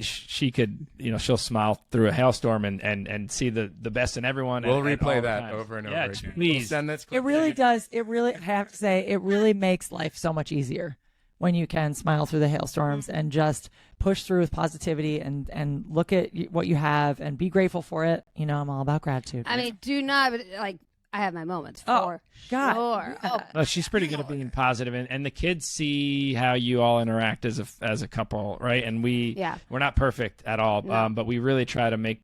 she could, she'll smile through a hailstorm and see the best in everyone. We'll and replay all the that time. over and over Yeah, again. please. We'll send this It really does. It really, I have to say, it really makes life so much easier when you can smile through the hailstorms and just push through with positivity and look at what you have and be grateful for it. I'm all about gratitude. I mean, do not like. I have my moments. Oh, God. Sure. Yeah. No, she's pretty good at being positive, and the kids see how you all interact as a couple, right? And we're not perfect at all, but we really try to make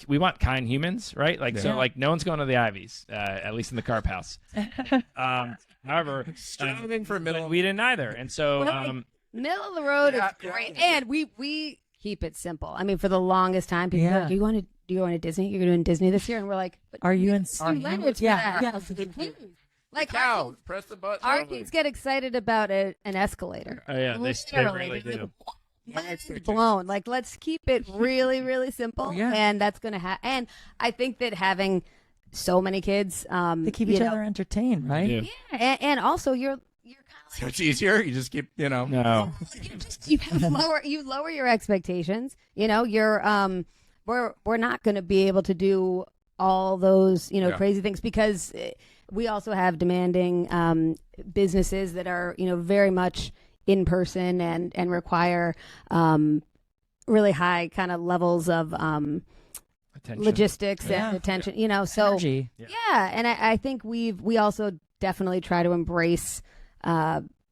we want kind humans, right? Like so, like no one's going to the Ivies, at least in the Carp House. However, striving for middle. We didn't either, and so middle of the road is great, and we keep it simple. I mean, for the longest time, people were like, do you want to Disney? You're doing Disney this year, and we're like, are you in? Yeah. Like cow, press the button. Our kids get excited about an escalator. Oh yeah, they really do. Blown. Like, let's keep it really, really simple, and that's gonna happen. And I think that having so many kids, they keep each other entertained, right? Yeah, and also you're kind of so it's easier. You just keep, No. you lower your expectations. You're we're not going to be able to do all those crazy things, because we also have demanding businesses that are very much in person and require really high kind of levels of Attention. Logistics and attention. So energy. and I think we also definitely try to embrace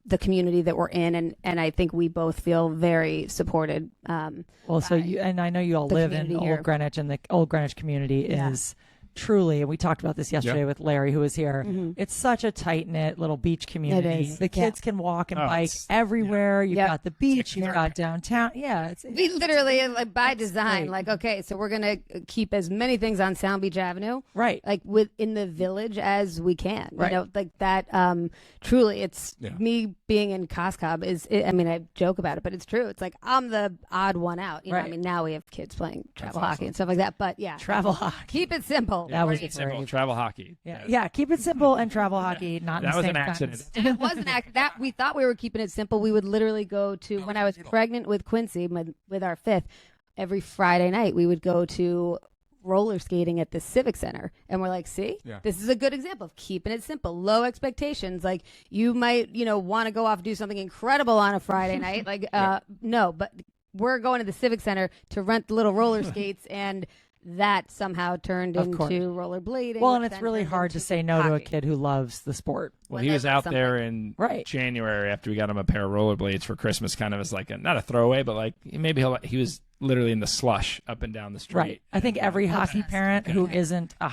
the community that we're in, and I think we both feel very supported. Well, so you, and I know you all live in Old Greenwich, and the Old Greenwich community is truly, and we talked about this yesterday with Larry, who was here. It's such a tight knit little beach community. It is. The kids can walk and bike everywhere. You've got the beach, you've got downtown. Yeah, we literally, like, by design, like, okay, so we're gonna keep as many things on Sound Beach Avenue, right, like within the village as we can. Right. You know, like that. Truly, it's me being in Coscob is. I mean, I joke about it, but it's true. It's like I'm the odd one out. You know, I mean, now we have kids playing travel hockey and stuff like that. But travel hockey. Keep it simple. That was simple. Travel hockey. Yeah. Keep it simple and travel hockey. Not that in the was same an accident. That was an accident. That we thought we were keeping it simple. We would literally go to when I was pregnant with Quincy, with our fifth. Every Friday night, we would go to roller skating at the Civic Center, and we're like, see, this is a good example of keeping it simple, low expectations. Like, you might, want to go off and do something incredible on a Friday night, like no, but we're going to the Civic Center to rent the little roller skates, and that somehow turned into rollerblading. Well, and it's really hard to say no to a kid who loves the sport. Well, he was out there in January after we got him a pair of rollerblades for Christmas, kind of as like not a throwaway, but like maybe he was literally in the slush up and down the street. Right. I think every hockey parent who wasn't a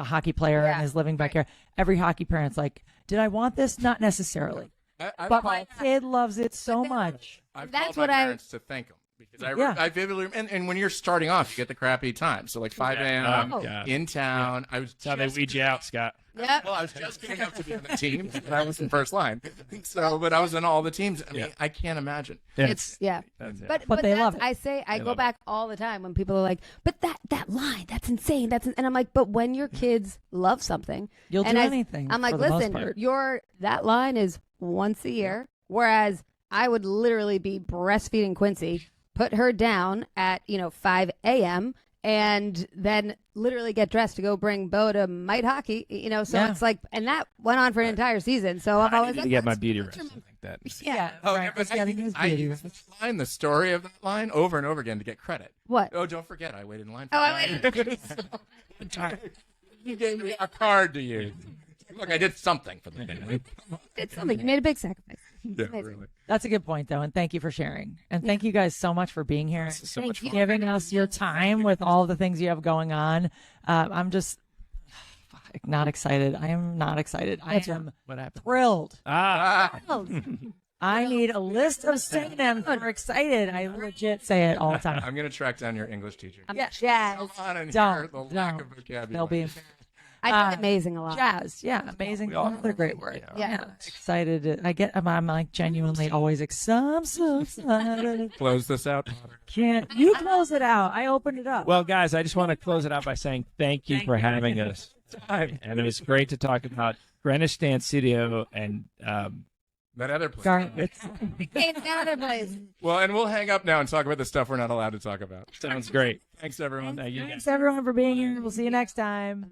hockey player and is living back here, every hockey parent's like, did I want this? Not necessarily. But my kid loves it so much. I've called my parents to thank them. Because I vividly and when you're starting off, you get the crappy time. So like 5 a.m. In town. I was That's how they weed you out, Scott. Yeah. Well, I was just getting up to be on the team, and I was in first line. So, but I was in all the teams. I mean, I can't imagine. It's but they love it. I go back all the time when people are like, but that line, that's insane. And I'm like, but when your kids love something, you'll do anything. I'm like, for the most listen, part. that line is once a year, whereas I would literally be breastfeeding Quincy, put her down at 5 a.m. and then literally get dressed to go bring Bo to Mite Hockey. So it's like, and that went on for an entire season. So I'm always like, get my beauty rest. Like that. Yeah. I find the story of that line over and over again to get credit. What? Oh, don't forget, I waited in line. I waited. You gave me a card to use. Look, I did something for the family. Did something. You made a big sacrifice. Yeah, really. That's a good point, though, and thank you for sharing. And thank you guys so much for being here, so much fun. giving us your time with all the things you have going on. I'm just not excited. I am not excited. I am thrilled. I need a list of synonyms for excited. I legit say it all the time. I'm going to track down your English teacher. Jazz. Come on and hear the lack of vocabulary. They'll be I think amazing a lot. Jazz, amazing. Another great word. Excited. I'm like genuinely always I'm so excited. Close this out. Can't you close it out? I opened it up. Well, guys, I just want to close it out by saying thank you for having us. And it was great to talk about Greenwich Dance Studio and that other place. That other place. Well, and we'll hang up now and talk about the stuff we're not allowed to talk about. Sounds great. Thanks, everyone. Thanks everyone for being here. We'll see you next time.